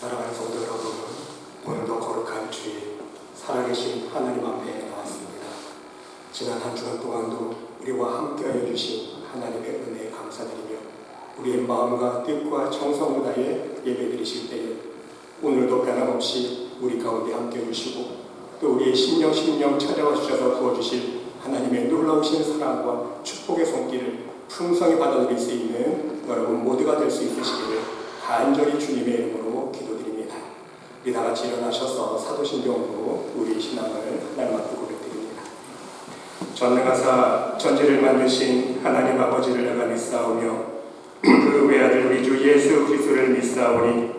사랑하는 성도 여러분, 오늘도 거룩한 주일 살아계신 하나님 앞에 나왔습니다. 지난 한 주간 동안도 우리와 함께하여 주신 하나님의 은혜에 감사드리며 우리의 마음과 뜻과 정성을 다해 예배드리실 때에 오늘도 변함없이 우리 가운데 함께해 주시고 또 우리의 심령 찾아와 주셔서 부어주실 하나님의 놀라우신 사랑과 축복의 손길을 풍성히 받아들일 수 있는 여러분 모두가 될 수 있으시기를 간절히 주님의 이름으로 기도드립니다. 우리 다 같이 일어나셔서 사도신경으로 우리 신앙을 하나님 앞에 고백드립니다. 전능하사 전지를 만드신 하나님 아버지를 내가 믿사오며 그 외아들 우리 주 예수 그리스도를 믿사오니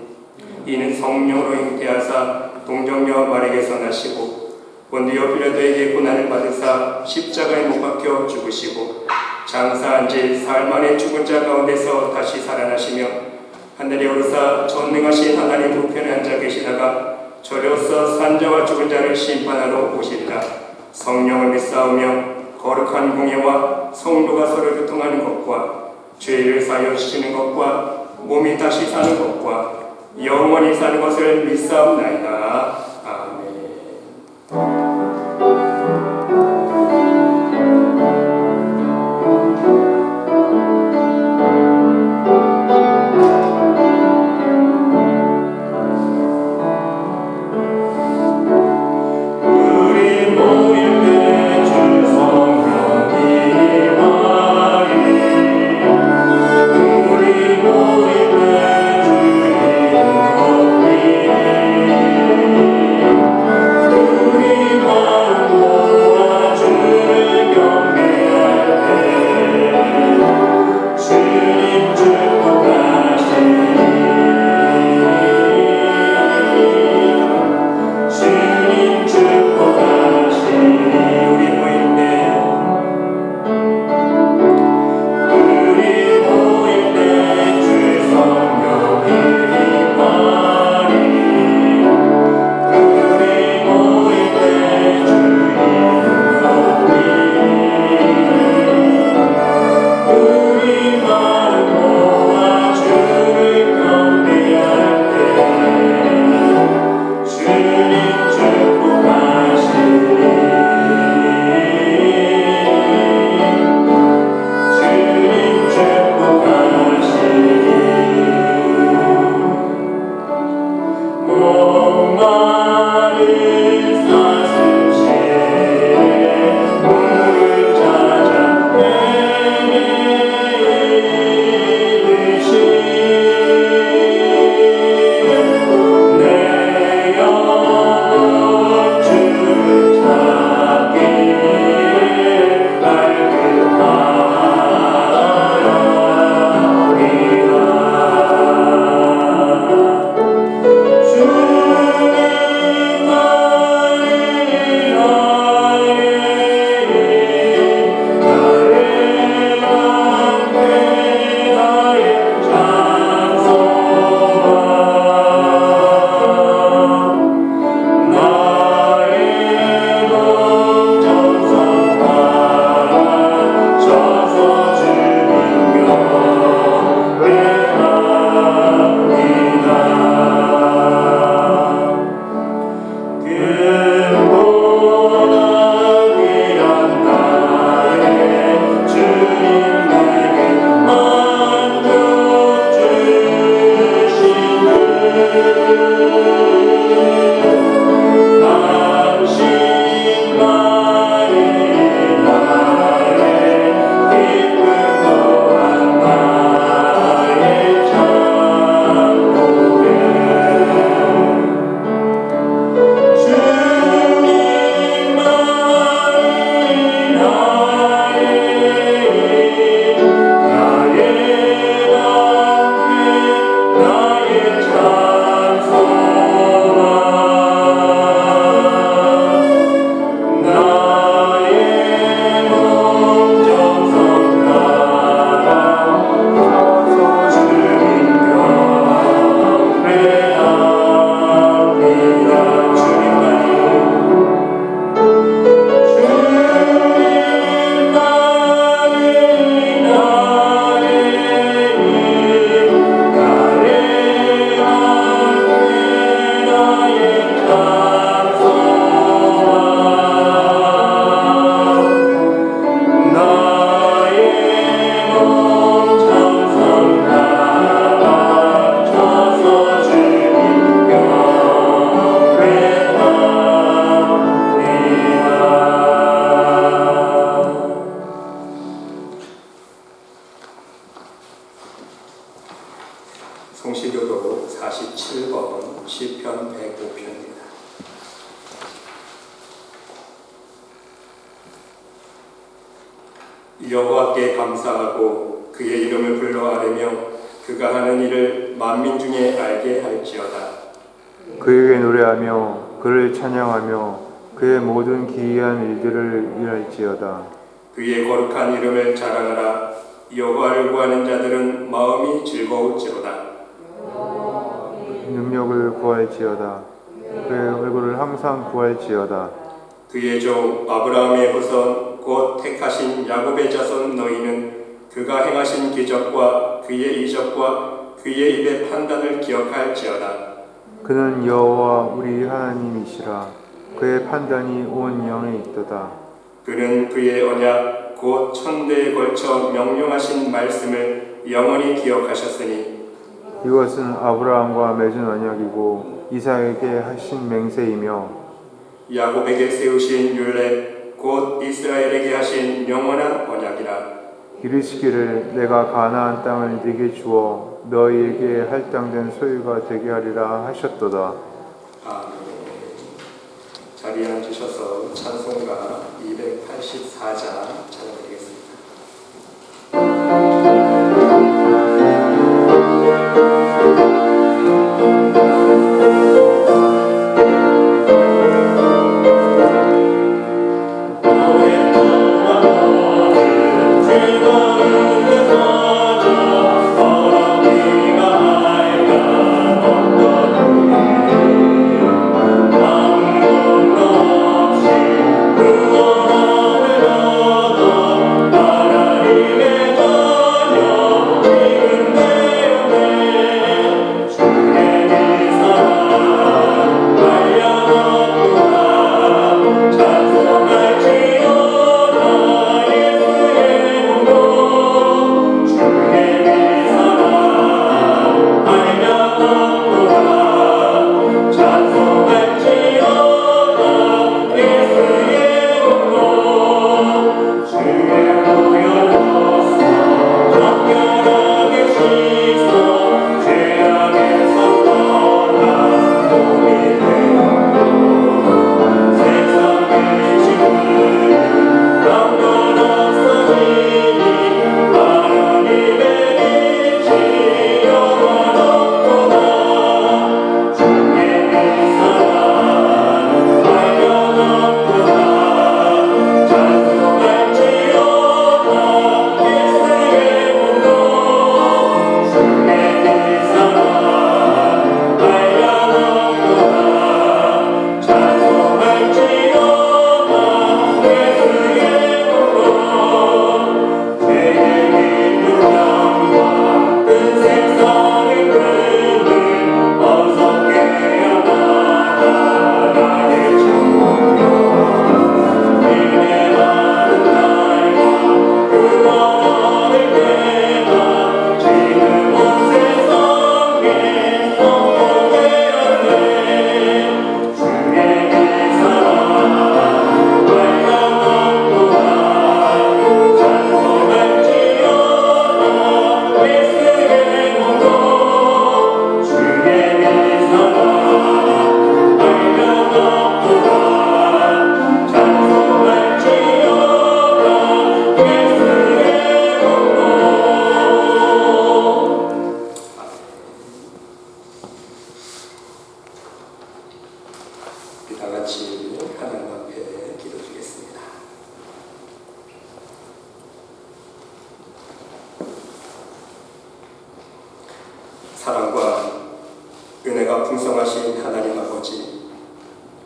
이는 성령으로 잉태하사 동정녀 마리에게서 나시고 본디오 빌라도에게 고난을 받으사 십자가에 못 박혀 죽으시고 장사한 지 사흘 만에 죽은 자 가운데서 다시 살아나시며 하늘에 오르사 전능하신 하나님 우편에 앉아 계시다가 저려서 산자와 죽은 자를 심판하러 오시리라. 성령을 믿사오며 거룩한 공예와 성도가 서로 교통하는 것과 죄를 사하여 주시는 것과 몸이 다시 사는 것과 영원히 사는 것을 믿사옵나이다. 아멘. 우리 성시교도 47번 시편 105편입니다. 여호와께 감사하고 그의 이름을 불러 아뢰며 그가 하는 일을 만민 중에 알게 할지어다. 그에게 노래하며 그를 찬양하며 그의 모든 기이한 일들을 일할지어다. 그의 거룩한 이름을 자랑하라. 여호와를 구하는 자들은 마음이 즐거울지로다. 능력을 구할지어다. 그의 얼굴을 항상 구할지어다. 그의 종 아브라함의 후손 곧 택하신 야곱의 자손 너희는 그가 행하신 기적과 그의 이적과 그의 입의 판단을 기억할지어다. 그는 여호와 우리 하나님이시라. 그의 판단이 온 영에 있도다. 그는 그의 언약 곧 천대에 걸쳐 명령하신 말씀을 영원히 기억하셨으니 이것은 아브라함과 맺은 언약이고 이삭에게 하신 맹세이며 야곱에게 세우신 율례 곧 이스라엘에게 하신 영원한 언약이라. 이르시기를 내가 가나안 땅을 네게 주어 너희에게 할당된 소유가 되게 하리라 하셨도다. 아멘. 자리에 앉으셔서 찬송가 284장 찬양드리겠습니다. 다 같이 하나님 앞에 기도드리겠습니다. 사랑과 은혜가 풍성하신 하나님 아버지,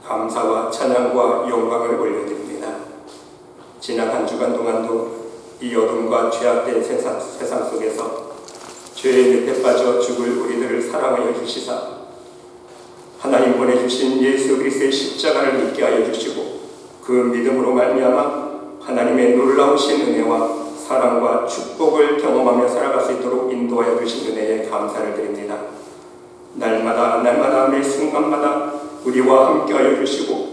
감사와 찬양과 영광을 올려드립니다. 지난 한 주간 동안도 이 어둠과 죄악된 세상 속에서 죄의 늪에 빠져 죽을 우리들을 사랑하여 주시사 하나님 보내주신 예수 그리스도의 십자가를 믿게 하여 주시고 그 믿음으로 말미암아 하나님의 놀라우신 은혜와 사랑과 축복을 경험하며 살아갈 수 있도록 인도하여 주신 은혜에 감사를 드립니다. 날마다 매 순간마다 우리와 함께하여 주시고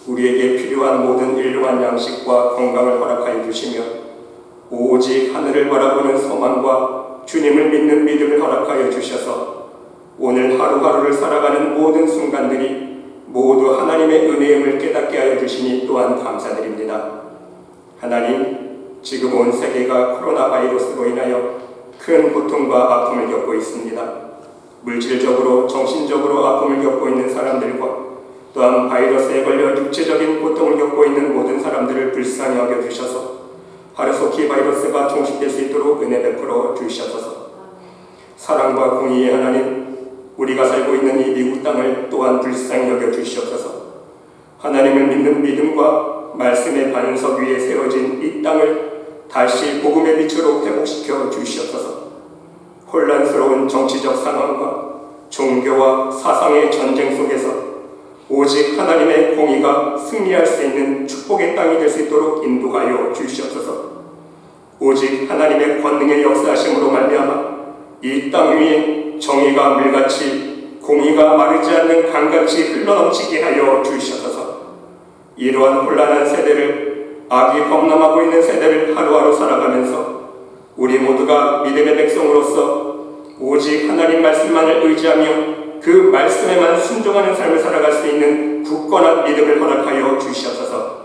우리에게 필요한 모든 일용할 양식과 건강을 허락하여 주시며 오직 하늘을 바라보는 소망과 주님을 믿는 믿음을 허락하여 주셔서 오늘 하루하루를 살아가는 모든 순간들이 모두 하나님의 은혜임을 깨닫게 하여 주시니 또한 감사드립니다. 하나님, 지금 온 세계가 코로나 바이러스로 인하여 큰 고통과 아픔을 겪고 있습니다. 물질적으로 정신적으로 아픔을 겪고 있는 사람들과 또한 바이러스에 걸려 육체적인 고통을 겪고 있는 모든 사람들을 불쌍히 여겨주셔서 하루속히 바이러스가 종식될 수 있도록 은혜 베풀어 주시옵소서. 사랑과 공의의 하나님, 우리가 살고 있는 이 미국 땅을 또한 불쌍히 여겨주시옵소서. 하나님을 믿는 믿음과 말씀의 반석 위에 세워진 이 땅을 다시 복음의 빛으로 회복시켜 주시옵소서. 혼란스러운 정치적 상황과 종교와 사상의 전쟁 속에서 오직 하나님의 공의가 승리할 수 있는 축복의 땅이 될 수 있도록 인도하여 주시옵소서. 오직 하나님의 권능의 역사하심으로 말미암아 이 땅 위에 정의가 물같이 공의가 마르지 않는 강같이 흘러넘치게 하여 주시옵소서. 이러한 혼란한 세대를, 악이 범람하고 있는 세대를 하루하루 살아가면서 우리 모두가 믿음의 백성으로서 오직 하나님 말씀만을 의지하며 그 말씀에만 순종하는 삶을 살아갈 수 있는 굳건한 믿음을 허락하여 주시옵소서.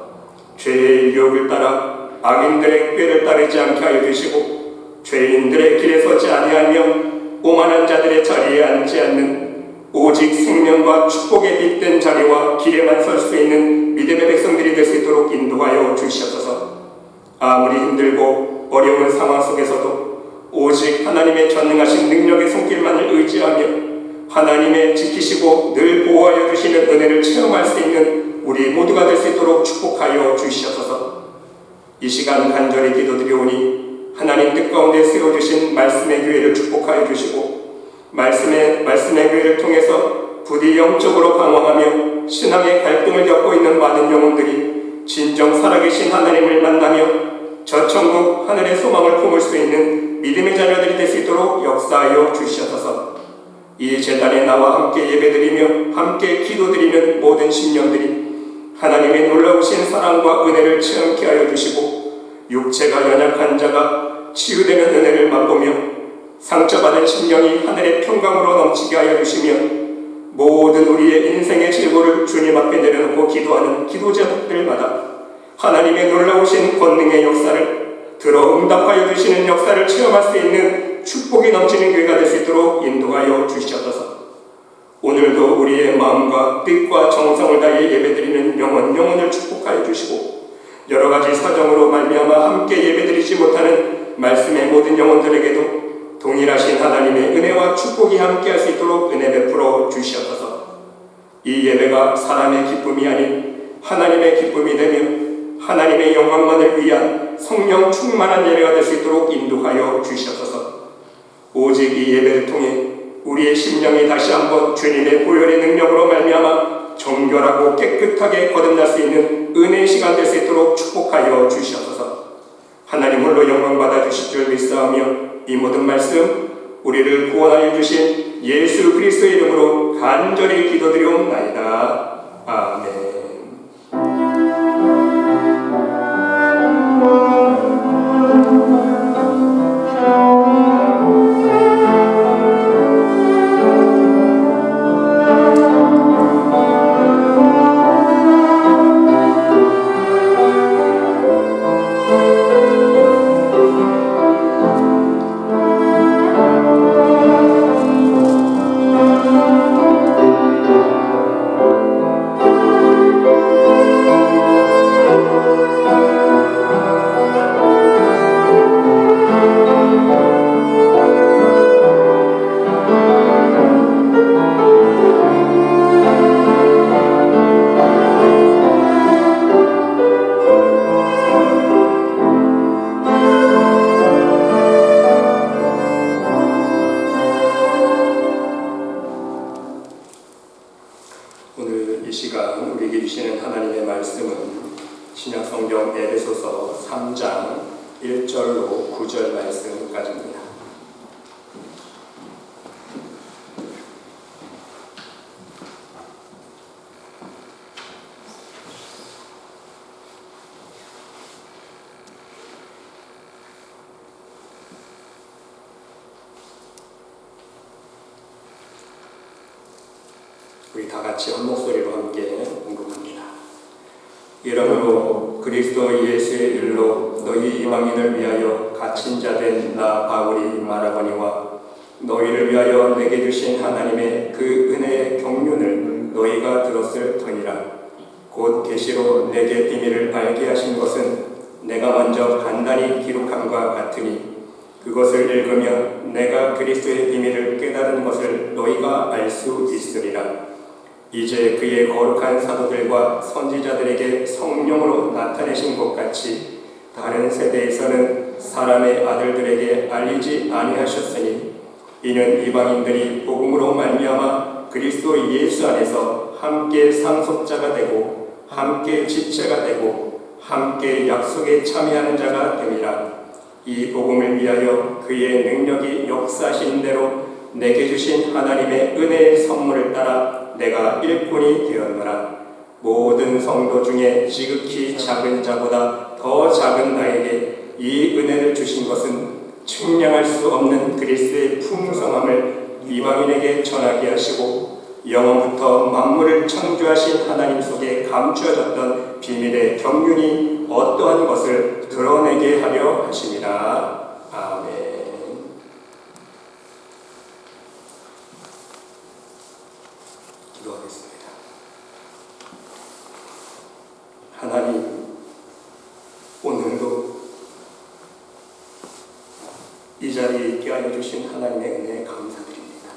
죄의 유혹을 따라 악인들의 꾀를 따르지 않게 하여 주시고 죄인들의 길에 서지 아니하며 오만한 자들의 자리에 앉지 않는 오직 생명과 축복에 빛된 자리와 길에만 설 수 있는 믿음의 백성들이 될 수 있도록 인도하여 주시옵소서. 아무리 힘들고 어려운 상황 속에서도 오직 하나님의 전능하신 능력의 손길만을 의지하며 하나님의 지키시고 늘 보호하여 주시는 은혜를 체험할 수 있는 우리 모두가 될 수 있도록 축복하여 주시옵소서. 이 시간 간절히 기도드리오니 하나님 뜻 가운데 세워주신 말씀의 교회를 축복하여 주시고 말씀의 교회를 통해서 부디 영적으로 방황하며 신앙의 갈등을 겪고 있는 많은 영혼들이 진정 살아계신 하나님을 만나며 저 천국 하늘의 소망을 품을 수 있는 믿음의 자녀들이 될 수 있도록 역사하여 주시옵소서. 이 제단에 나와 함께 예배드리며 함께 기도드리는 모든 심령들이 하나님의 놀라우신 사랑과 은혜를 체험케 하여 주시고 육체가 연약한 자가 치유되는 은혜를 맛보며 상처받은 심령이 하늘의 평강으로 넘치게 하여 주시며 모든 우리의 인생의 질고를 주님 앞에 내려놓고 기도하는 기도자들마다 하나님의 놀라우신 권능의 역사를 들어 응답하여 주시는 역사를 체험할 수 있는 축복이 넘치는 교회가 될 수 있도록 인도하여 주시옵소서. 오늘도 우리의 마음과 뜻과 정성을 다해 예배드리는 영혼을 축복하여 주시고 여러 가지 사정으로 말미암아 함께 예배드리지 못하는 말씀의 모든 영혼들에게도 동일하신 하나님의 은혜와 축복이 함께할 수 있도록 은혜 베풀어 주시옵소서. 이 예배가 사람의 기쁨이 아닌 하나님의 기쁨이 되며 하나님의 영광만을 위한 성령 충만한 예배가 될 수 있도록 인도하여 주시옵소서. 오직 이 예배를 통해 우리의 심령이 다시 한번 주님의 보혈의 능력으로 말미암아 정결하고 깨끗하게 거듭날 수 있는 은혜의 시간 될 수 있도록 축복하여 주시옵소서. 하나님 홀로 영광 받아 주실 줄 믿사오며 이 모든 말씀 우리를 구원하여 주신 예수 그리스도의 이름으로 간절히 기도드리옵나이다. 아멘. 오늘 이 시간 우리에게 주시는 하나님의 말씀은 신약성경 에베소서 3장 1절로 9절 말씀까지입니다. 우리 다 같이 한 목소리로 함께 공급합니다. 이러므로 그리스도 예수의 일로 너희 이방인을 위하여 갇힌 자 된 나 바울이 말하거니와 너희를 위하여 내게 주신 하나님의 그 은혜의 경륜을 너희가 들었을 터이라. 곧 계시로 내게 비밀을 알게 하신 것은 내가 먼저 간단히 기록함과 같으니 그것을 읽으면 내가 그리스도의 비밀을 깨달은 것을 너희가 알 수 있으리라. 이제 그의 거룩한 사도들과 선지자들에게 성령으로 나타내신 것 같이 다른 세대에서는 사람의 아들들에게 알리지 아니하셨으니 이는 이방인들이 복음으로 말미암아 그리스도 예수 안에서 함께 상속자가 되고 함께 집체가 되고 함께 약속에 참여하는 자가 됨이라. 이 복음을 위하여 그의 능력이 역사하신 대로 내게 주신 하나님의 은혜의 선물을 따라 내가 일꾼이 되었노라. 모든 성도 중에 지극히 작은 자보다 더 작은 나에게 이 은혜를 주신 것은 측량할 수 없는 그리스도의 풍성함을 이방인에게 전하게 하시고 영원부터 만물을 창조하신 하나님 속에 감추어졌던 비밀의 경륜이 어떠한 것을 드러내게 하려 하심이라. 아멘. 기도하겠습니다. 하나님, 오늘도 이 자리에 있게 하여 주신 하나님의 은혜에 감사드립니다.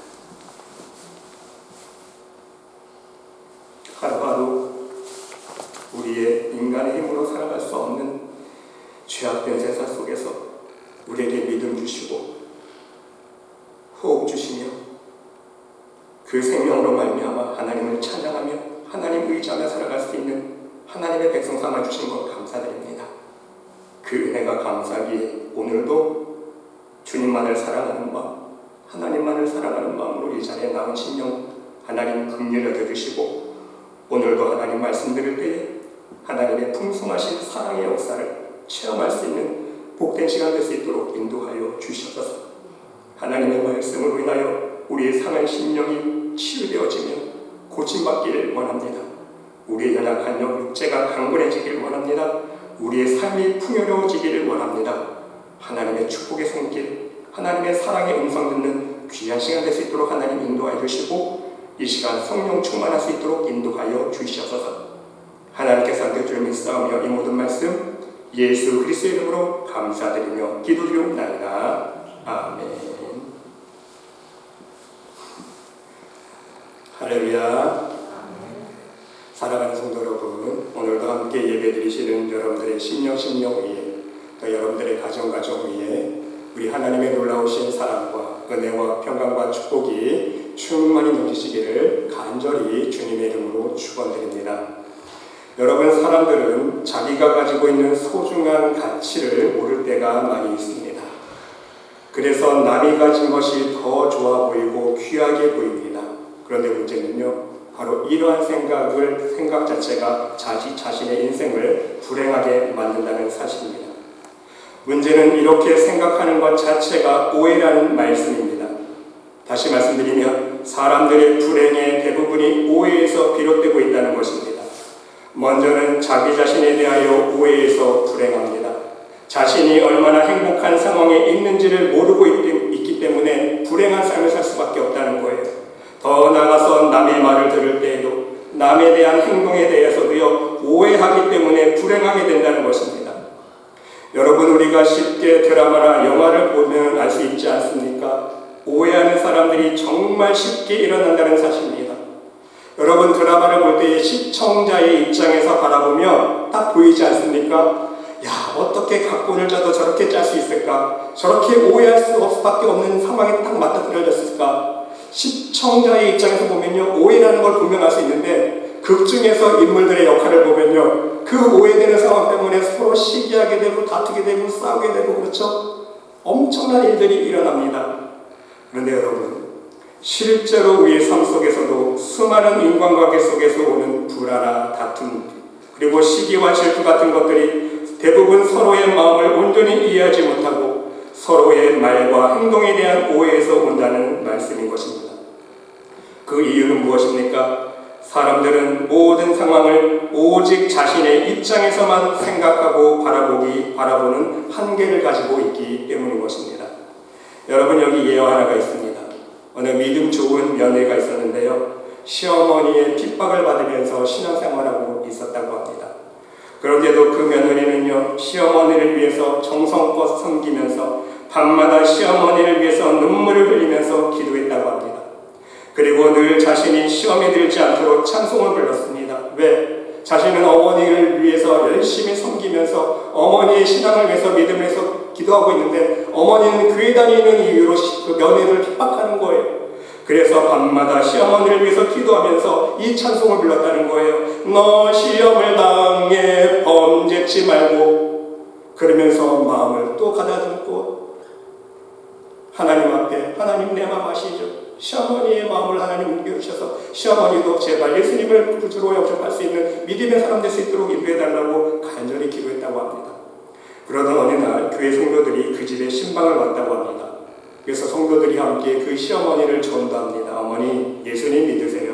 하루하루 우리의 인간의 힘으로 살아갈 수 없는 죄악된 세상 속에서 우리에게 믿음 주시고 호흡 주시며 그 생명으로 말미암아 하나님을 찬양하며 하나님 의지하며 살아갈 수 있는 하나님의 백성 삼아 주신 것 감사드립니다. 그 은혜가 감사하기에 오늘도 주님만을 사랑하는 마음, 하나님만을 사랑하는 마음으로 이 자리에 나온 신령 하나님 긍휼히 여겨주시고 오늘도 하나님 말씀 들을 때에 하나님의 풍성하신 사랑의 역사를 체험할 수 있는 복된 시간 될 수 있도록 인도하여 주시옵소서. 하나님의 말씀으로 인하여 우리의 상한 심령이 치유되어지며 고침받기를 원합니다. 우리의 연약한 육체가 강건해지기를 원합니다. 우리의 삶이 풍요로워지기를 원합니다. 하나님의 축복의 손길, 하나님의 사랑의 음성 듣는 귀한 시간 될 수 있도록 하나님 인도하여 주시고 이 시간 성령 충만할 수 있도록 인도하여 주시옵소서. 하나님께서 함께 주를 믿사오며 이 모든 말씀 예수 그리스도의 이름으로 감사드리며 기도드리옵나이다. 아멘. 할렐루야. 사랑하는 성도 여러분, 오늘도 함께 예배드리시는 여러분들의 심령 위에 또 여러분들의 가정 위에 우리 하나님의 놀라우신 사랑과 은혜와 평강과 축복이 충만히 넘치시기를 간절히 주님의 이름으로 축원드립니다. 여러분, 사람들은 자기가 가지고 있는 소중한 가치를 모를 때가 많이 있습니다. 그래서 남이 가진 것이 더 좋아 보이고 귀하게 보입니다. 그런데 문제는요, 바로 이러한 생각 자체가 자신의 인생을 불행하게 만든다는 사실입니다. 문제는 이렇게 생각하는 것 자체가 오해라는 말씀입니다. 다시 말씀드리면 사람들의 불행의 대부분이 오해에서 비롯되고 있다는 것입니다. 먼저는 자기 자신에 대하여 오해에서 불행합니다. 자신이 얼마나 행복한 상황에 있는지를 모르고 있기 때문에 불행한 삶을 살 수밖에 없다는 거예요. 더 나아가서 남의 말을 들을 때에도 남에 대한 행동에 대해서도요 오해하기 때문에 불행하게 된다는 것입니다. 여러분, 우리가 쉽게 드라마나 영화를 보면 알 수 있지 않습니까? 오해하는 사람들이 정말 쉽게 일어난다는 사실입니다. 여러분, 드라마를 볼 때 시청자의 입장에서 바라보면 딱 보이지 않습니까? 야, 어떻게 각본을 짜도 저렇게 짤 수 있을까? 저렇게 오해할 수밖에 없는 상황에 딱 맞닥뜨려졌을까? 시청자의 입장에서 보면요, 오해라는 걸 분명 알 수 있는데 극 중에서 인물들의 역할을 보면요, 그 오해되는 상황 때문에 서로 시기하게 되고 다투게 되고 싸우게 되고, 그렇죠? 엄청난 일들이 일어납니다. 그런데 여러분, 실제로 우리의 삶 속에서도 수많은 인간관계 속에서 오는 불화나 다툼, 그리고 시기와 질투 같은 것들이 대부분 서로의 마음을 온전히 이해하지 못하고 서로의 말과 행동에 대한 오해에서 온다는 말씀인 것입니다. 그 이유는 무엇입니까? 사람들은 모든 상황을 오직 자신의 입장에서만 생각하고 바라보는 한계를 가지고 있기 때문인 것입니다. 여러분, 여기 예화 하나가 있습니다. 어느 믿음 좋은 며느리가 있었는데요. 시어머니의 핍박을 받으면서 신앙생활하고 있었다고 합니다. 그런데도 그 며느리는요, 시어머니를 위해서 정성껏 섬기면서 밤마다 시어머니를 위해서 눈물을 흘리면서 기도했다고 합니다. 그리고 늘 자신이 시험에 들지 않도록 찬송을 불렀습니다. 왜? 자신은 어머니를 위해서 열심히 섬기면서 어머니의 신앙을 위해서 믿음을 위해서 기도하고 있는데 어머니는 교회 다니는 이유로 그 며느리를 핍박하는 거예요. 그래서 밤마다 시어머니를 위해서 기도하면서 이 찬송을 불렀다는 거예요. 너 시험을 당해 범죄치 말고, 그러면서 마음을 또 가다듬고 하나님 앞에, 하나님 내 마음 아시죠? 시어머니의 마음을 하나님 옮겨주셔서 시어머니도 제발 예수님을 구주로 영접할 수 있는 믿음의 사람 될 수 있도록 인도해달라고 간절히 기도했다고 합니다. 그러던 어느 날 교회 성도들이 그 집에 신방을 왔다고 합니다. 그래서 성도들이 함께 그 시어머니를 전도합니다. 어머니, 예수님 믿으세요.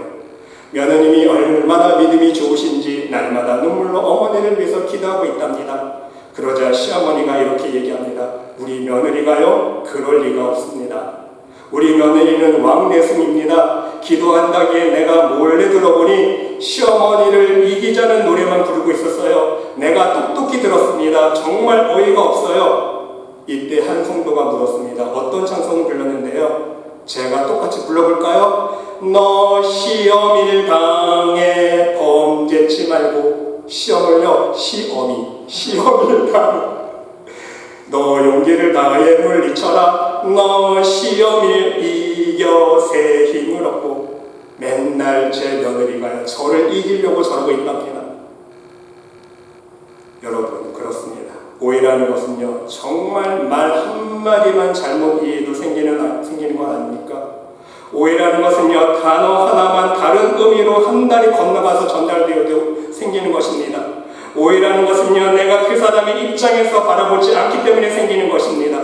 며느님이 얼마나 믿음이 좋으신지 날마다 눈물로 어머니를 위해서 기도하고 있답니다. 그러자 시어머니가 이렇게 얘기합니다. 우리 며느리가요? 그럴 리가 없습니다. 우리 며느리는 왕래숭입니다. 기도한다기에 내가 몰래 들어보니 시어머니를 이기자는 노래만 부르고 있었어요. 내가 똑똑히 들었습니다. 정말 어이가 없어요. 이때 한 성도가 물었습니다. 어떤 찬송을 불렀는데요? 제가 똑같이 불러볼까요? 너 시험을 당해 범죄치 말고, 시험을요, 시험을 당해 너 용기를 다해 물리쳐라. 너 시험을 이겨 새 힘을 얻고. 맨날 제 며느리가 저를 이기려고 저러고 있답니다. 여러분, 그렇습니다. 오해라는 것은요, 정말 말 한마디만 잘못 이해도 생기는 것 아닙니까? 오해라는 것은요, 단어 하나만 다른 의미로 한 달이 건너가서 전달되어도 생기는 것입니다. 오해라는 것은요, 내가 그 사람의 입장에서 바라보지 않기 때문에 생기는 것입니다.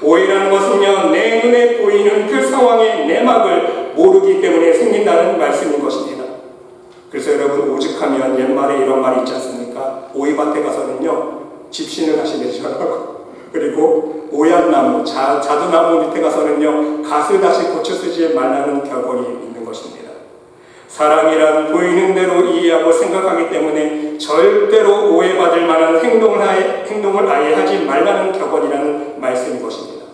오해라는 것은요, 내 눈에 보이는 그 상황의 내막을 모르기 때문에 생긴다는 말씀인 것입니다. 그래서 여러분, 오죽하면 옛말에 이런 말이 있지 않습니까? 오이밭에 가서는요, 집신을 하시내죠. 그리고 오얏나무, 자두나무 밑에 가서는요, 갓을 다시 고쳐 쓰지 말라는 격언이 있는 것입니다. 사랑이란 보이는 대로 이해하고 생각하기 때문에 절대로 오해받을 만한 행동을 아예 하지 말라는 격언이라는 말씀인 것입니다.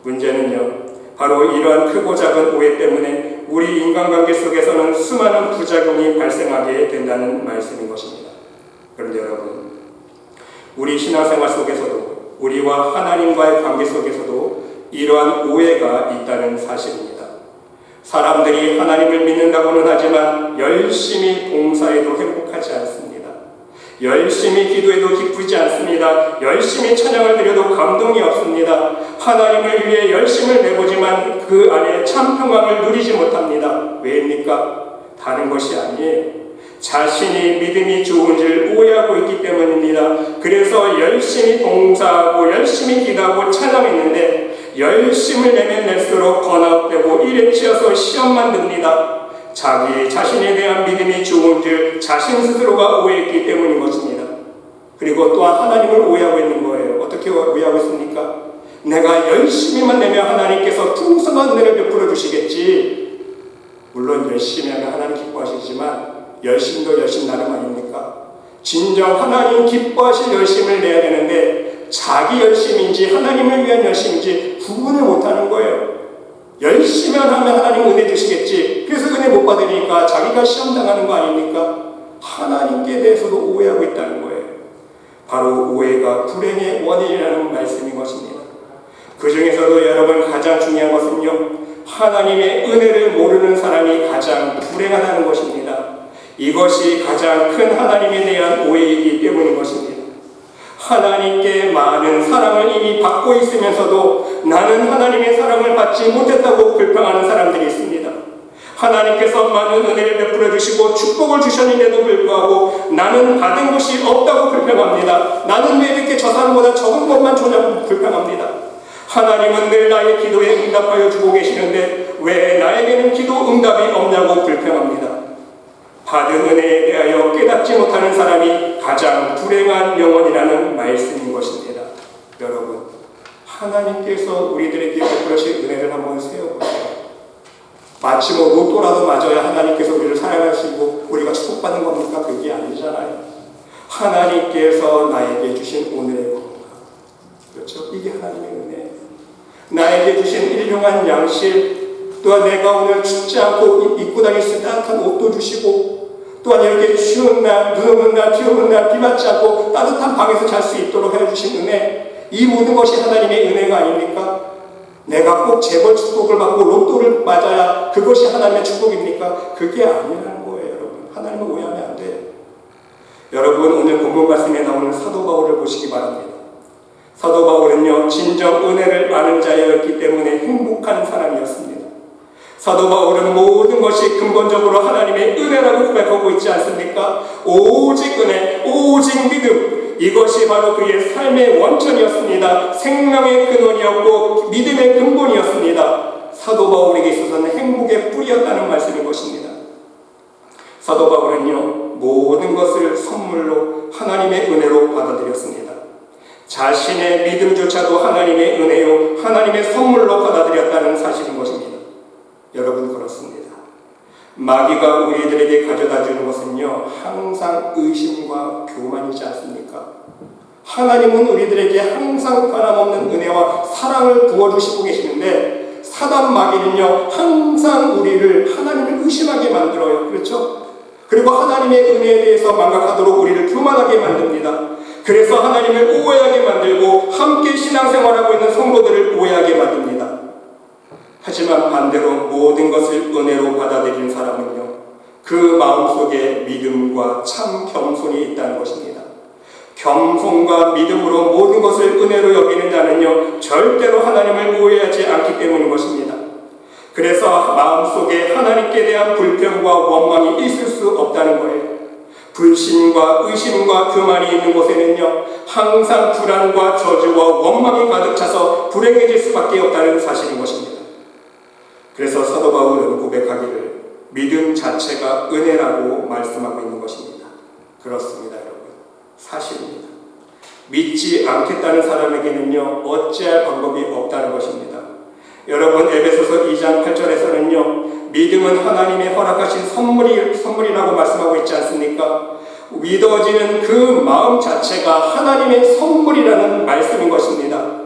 문제는요, 바로 이러한 크고 작은 오해 때문에 우리 인간관계 속에서는 수많은 부작용이 발생하게 된다는 말씀인 것입니다. 그런데 여러분, 우리 신앙생활 속에서도, 우리와 하나님과의 관계 속에서도 이러한 오해가 있다는 사실입니다. 사람들이 하나님을 믿는다고는 하지만 열심히 봉사해도 행복하지 않습니다. 열심히 기도해도 기쁘지 않습니다. 열심히 찬양을 드려도 감동이 없습니다. 하나님을 위해 열심을 내보지만 그 안에 참 평강을 누리지 못합니다. 왜입니까? 다른 것이 아니에요. 자신이 믿음이 좋은 줄 오해하고 있기 때문입니다. 그래서 열심히 봉사하고 열심히 기도하고 찬양했는데 열심을 내면 낼수록 번아웃되고 일에 치여서 시험만 듭니다. 자신에 대한 믿음이 좋은 줄 자신 스스로가 오해했기 때문인 것입니다. 그리고 또한 하나님을 오해하고 있는 거예요. 어떻게 오해하고 있습니까? 내가 열심히만 내면 하나님께서 풍성한 은혜를 베풀어 주시겠지. 물론 열심히 하면 하나님 기뻐하시지만 열심도 열심 나름 아닙니까? 진정 하나님 기뻐하실 열심을 내야 되는데 자기 열심인지 하나님을 위한 열심인지 구분을 못하는 거예요. 열심히만 하면 하나님 은혜 주시겠지. 그래서 은혜 못 받으니까 자기가 시험당하는 거 아닙니까? 하나님께 대해서도 오해하고 있다는 거예요. 바로 오해가 불행의 원인이라는 말씀인 것입니다. 그 중에서도 여러분, 가장 중요한 것은요, 하나님의 은혜를 모르는 사람이 가장 불행하다는 것입니다. 이것이 가장 큰 하나님에 대한 오해이기 때문인 것입니다. 하나님께 많은 사랑을 이미 받고 있으면서도 나는 하나님의 사랑을 받지 못했다고 불평하는 사람들이 있습니다. 하나님께서 많은 은혜를 베풀어 주시고 축복을 주셨는데도 불구하고 나는 받은 것이 없다고 불평합니다. 나는 왜 이렇게 저 사람보다 적은 것만 주냐고 불평합니다. 하나님은 늘 나의 기도에 응답하여 주고 계시는데 왜 나에게는 기도 응답이 없냐고 불평합니다. 받은 은혜에 대하여 깨닫지 못하는 사람이 가장 불행한 영혼이라는 말씀인 것입니다. 여러분, 하나님께서 우리들에게 베푸신 은혜를 한번 세어보세요. 마치 로또라도 맞아야 하나님께서 우리를 사랑하시고 우리가 축복받는 겁니까? 그게 아니잖아요. 하나님께서 나에게 주신 오늘의 건강, 그렇죠? 이게 하나님의 은혜예요. 나에게 주신 일용한 양식, 또한 내가 오늘 춥지 않고 입고 다닐 수 있는 따뜻한 옷도 주시고, 또한 이렇게 추운 날, 눈 오는 날, 비 오는 날, 비 맞지 않고 따뜻한 방에서 잘 수 있도록 해주신 은혜, 이 모든 것이 하나님의 은혜가 아닙니까? 내가 꼭 재벌 축복을 받고 로또를 맞아야 그것이 하나님의 축복입니까? 그게 아니라는 거예요, 여러분. 하나님을 오해하면 안 돼요. 여러분, 오늘 본문 말씀에 나오는 사도 바울을 보시기 바랍니다. 사도 바울은요, 진정 은혜를 아는 자였기 때문에 행복한 사람이었습니다. 사도 바울은 모든 것이 근본적으로 하나님의 은혜라고 고백하고 있지 않습니까? 오직 은혜, 오직 믿음, 이것이 바로 그의 삶의 원천이었습니다. 생명의 근원이었고 믿음의 근본이었습니다. 사도 바울에게 있어서는 행복의 뿌리였다는 말씀인 것입니다. 사도 바울은요, 모든 것을 선물로 하나님의 은혜로 받아들였습니다. 자신의 믿음조차도 하나님의 은혜요, 하나님의 선물로 받아들였다는 사실인 것입니다. 여러분, 그렇습니다. 마귀가 우리들에게 가져다 주는 것은요, 항상 의심과 교만이지 않습니까? 하나님은 우리들에게 항상 변함없는 은혜와 사랑을 부어주시고 계시는데, 사단 마귀는요, 항상 우리를 하나님을 의심하게 만들어요. 그렇죠? 그리고 하나님의 은혜에 대해서 망각하도록 우리를 교만하게 만듭니다. 그래서 하나님을 오해하게 만들고 함께 신앙생활하고 있는 성도들을 오해하게 만듭니다. 하지만 반대로 모든 것을 은혜로 받아들이는 사람은요, 그 마음속에 믿음과 참 겸손이 있다는 것입니다. 겸손과 믿음으로 모든 것을 은혜로 여기는 자는요, 절대로 하나님을 오해하지 않기 때문인 것입니다. 그래서 마음속에 하나님께 대한 불평과 원망이 있을 수 없다는 거예요. 불신과 의심과 교만이 있는 곳에는요, 항상 불안과 저주와 원망이 가득 차서 불행해질 수밖에 없다는 사실인 것입니다. 그래서 사도 바울은 고백하기를 믿음 자체가 은혜라고 말씀하고 있는 것입니다. 그렇습니다, 여러분. 사실입니다. 믿지 않겠다는 사람에게는요, 어찌할 방법이 없다는 것입니다. 여러분, 에베소서 2장 8절에서는요, 믿음은 하나님의 허락하신 선물이라고 말씀하고 있지 않습니까? 믿어지는 그 마음 자체가 하나님의 선물이라는 말씀인 것입니다.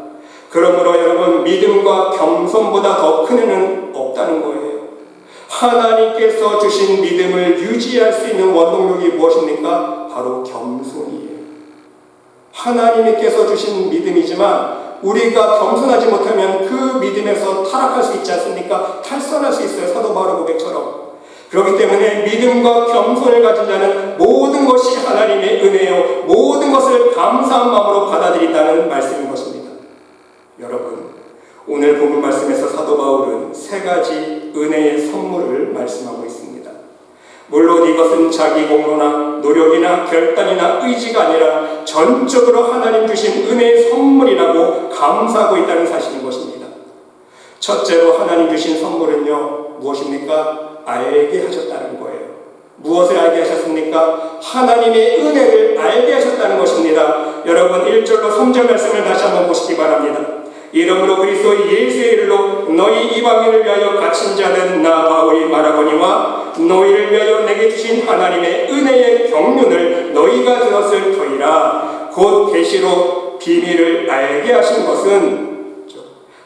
그러므로 여러분, 믿음과 겸손보다 더 큰 은혜는 없다는 거예요. 하나님께서 주신 믿음을 유지할 수 있는 원동력이 무엇입니까? 바로 겸손이에요. 하나님께서 주신 믿음이지만 우리가 겸손하지 못하면 그 믿음에서 타락할 수 있지 않습니까? 탈선할 수 있어요. 사도 바울 고백처럼. 그렇기 때문에 믿음과 겸손을 가진 자는 모든 것이 하나님의 은혜요, 모든 것을 감사한 마음으로 받아들인다는 말씀인 것입니다. 여러분, 오늘 본문 말씀에서 사도 바울은 세 가지 은혜의 선물을 말씀하고 있습니다. 물론 이것은 자기 공로나 노력이나 결단이나 의지가 아니라 전적으로 하나님 주신 은혜의 선물이라고 감사하고 있다는 사실인 것입니다. 첫째로 하나님 주신 선물은요, 무엇입니까? 알게 하셨다는 거예요. 무엇을 알게 하셨습니까? 하나님의 은혜를 알게 하셨다는 것입니다. 여러분, 1절로 3절 말씀을 다시 한번 보시기 바랍니다. 이러므로 그리스도 예수의 일로 너희 이방인을 위하여 갇힌 자는 나 바울이 말하거니와 너희를 위하여 내게 주신 하나님의 은혜의 경륜을 너희가 들었을 터이라. 곧 계시로 비밀을 알게 하신 것은,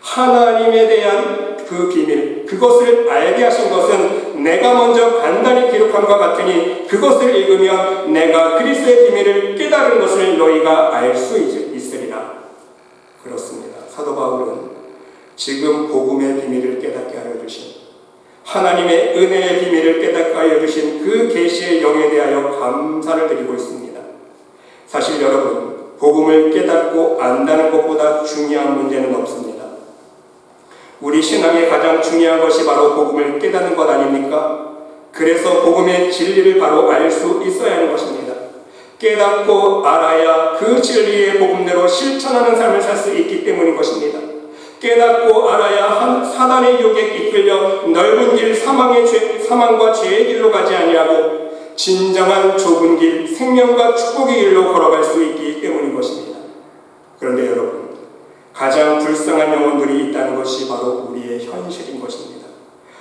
하나님에 대한 그 비밀, 그것을 알게 하신 것은 내가 먼저 간단히 기록함과 같으니 그것을 읽으면 내가 그리스도의 비밀을 깨달은 것을 너희가 알 수 있으리라. 그렇습니다. 사도 바울은 지금 복음의 비밀을 깨닫게 하여 주신, 하나님의 은혜의 비밀을 깨닫게 하여 주신 그 계시의 영에 대하여 감사를 드리고 있습니다. 사실 여러분, 복음을 깨닫고 안다는 것보다 중요한 문제는 없습니다. 우리 신앙의 가장 중요한 것이 바로 복음을 깨닫는 것 아닙니까? 그래서 복음의 진리를 바로 알 수 있어야 하는 것입니다. 깨닫고 알아야 그 진리의 복음대로 실천하는 삶을 살 수 있기 때문인 것입니다. 깨닫고 알아야 사단의 유혹에 이끌려 넓은 길 사망과 죄의 길로 가지 아니하고 진정한 좁은 길, 생명과 축복의 길로 걸어갈 수 있기 때문인 것입니다. 그런데 여러분, 가장 불쌍한 영혼들이 있다는 것이 바로 우리의 현실인 것입니다.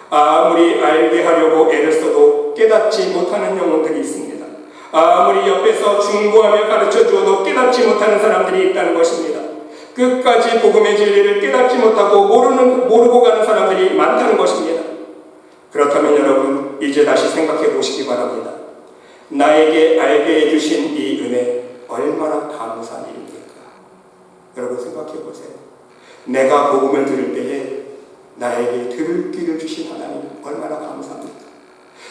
아무리 알게 하려고 애를 써도 깨닫지 못하는 영혼들이 있습니다. 아무리 옆에서 중보하며 가르쳐 주어도 깨닫지 못하는 사람들이 있다는 것입니다. 끝까지 복음의 진리를 깨닫지 못하고 모르고 가는 사람들이 많다는 것입니다. 그렇다면 여러분, 이제 다시 생각해 보시기 바랍니다. 나에게 알게 해주신 이 은혜 얼마나 감사한 일입니까? 여러분 생각해 보세요. 내가 복음을 들을 때에 나에게 들을 귀를 주신 하나님 얼마나 감사합니까?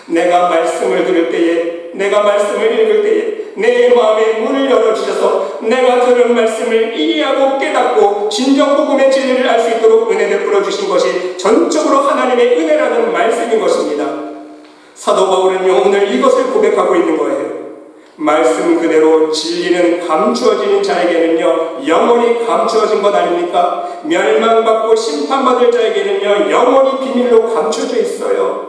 내가 말씀을 들을 때에, 내가 말씀을 읽을 때에 내 마음의 문을 열어주셔서 내가 들은 말씀을 이해하고 깨닫고 진정 복음의 진리를 알 수 있도록 은혜 베풀어 주신 것이 전적으로 하나님의 은혜라는 말씀인 것입니다. 사도 바울은요, 오늘 이것을 고백하고 있는 거예요. 말씀 그대로 진리는 감추어지는 자에게는요 영원히 감추어진 것 아닙니까? 멸망받고 심판받을 자에게는요 영원히 비밀로 감춰져 있어요.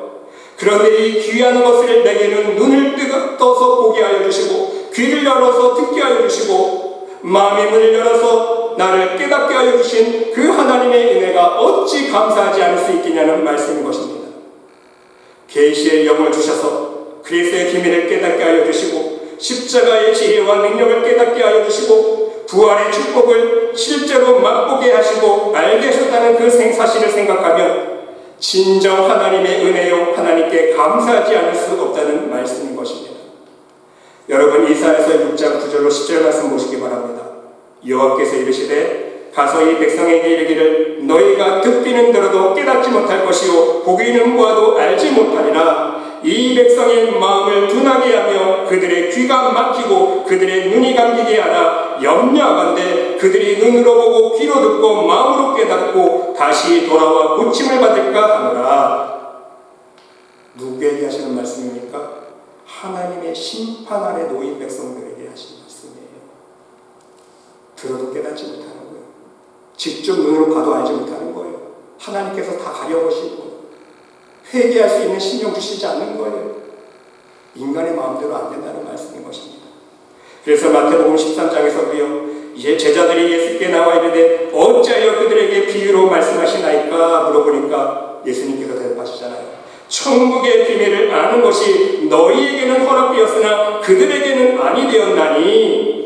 그런데 이 귀한 것을 내게는 눈을 떠서 보게 하여 주시고 귀를 열어서 듣게 하여 주시고 마음의 문을 열어서 나를 깨닫게 하여 주신 그 하나님의 은혜가 어찌 감사하지 않을 수 있겠냐는 말씀인 것입니다. 계시의 영을 주셔서 그리스도의 비밀을 깨닫게 하여 주시고 십자가의 지혜와 능력을 깨닫게 하여 주시고 부활의 축복을 실제로 맛보게 하시고 알게 하셨다는 그 사실을 생각하면 진정 하나님의 은혜요 하나님께 감사하지 않을 수 없다는 말씀인 것입니다. 여러분, 이사야서 6장 9절로 10절 말씀 보시기 바랍니다. 여호와께서 이르시되 가서 이 백성에게 이르기를 너희가 듣기는 들어도 깨닫지 못할 것이요 보기는 보아도 알지 못하리라. 이 백성의 마음을 둔하게 하며 그들의 귀가 막히고 그들의 눈이 감기게 하라. 염려하건대 그들이 눈으로 보고 귀로 듣고 마음으로 깨닫고 다시 돌아와 고침을 받을까 하노라. 누구에게 하시는 말씀입니까? 하나님의 심판 아래 놓인 백성들에게 하신 말씀이에요. 들어도 깨닫지 못하는 거예요. 직접 눈으로 봐도 알지 못하는 거예요. 하나님께서 다 가려보시고 회개할 수 있는 신경 주시지 않는 거예요. 인간의 마음대로 안 된다는 말씀인 것입니다. 그래서 마태복음 13장에서도요, 이제 제자들이 예수께 나와 이르되 어찌하여 그들에게 비유로 말씀하시나이까 물어보니까 예수님께서 대답하시잖아요. 천국의 비밀을 아는 것이 너희에게는 허락되었으나 그들에게는 아니 되었나니.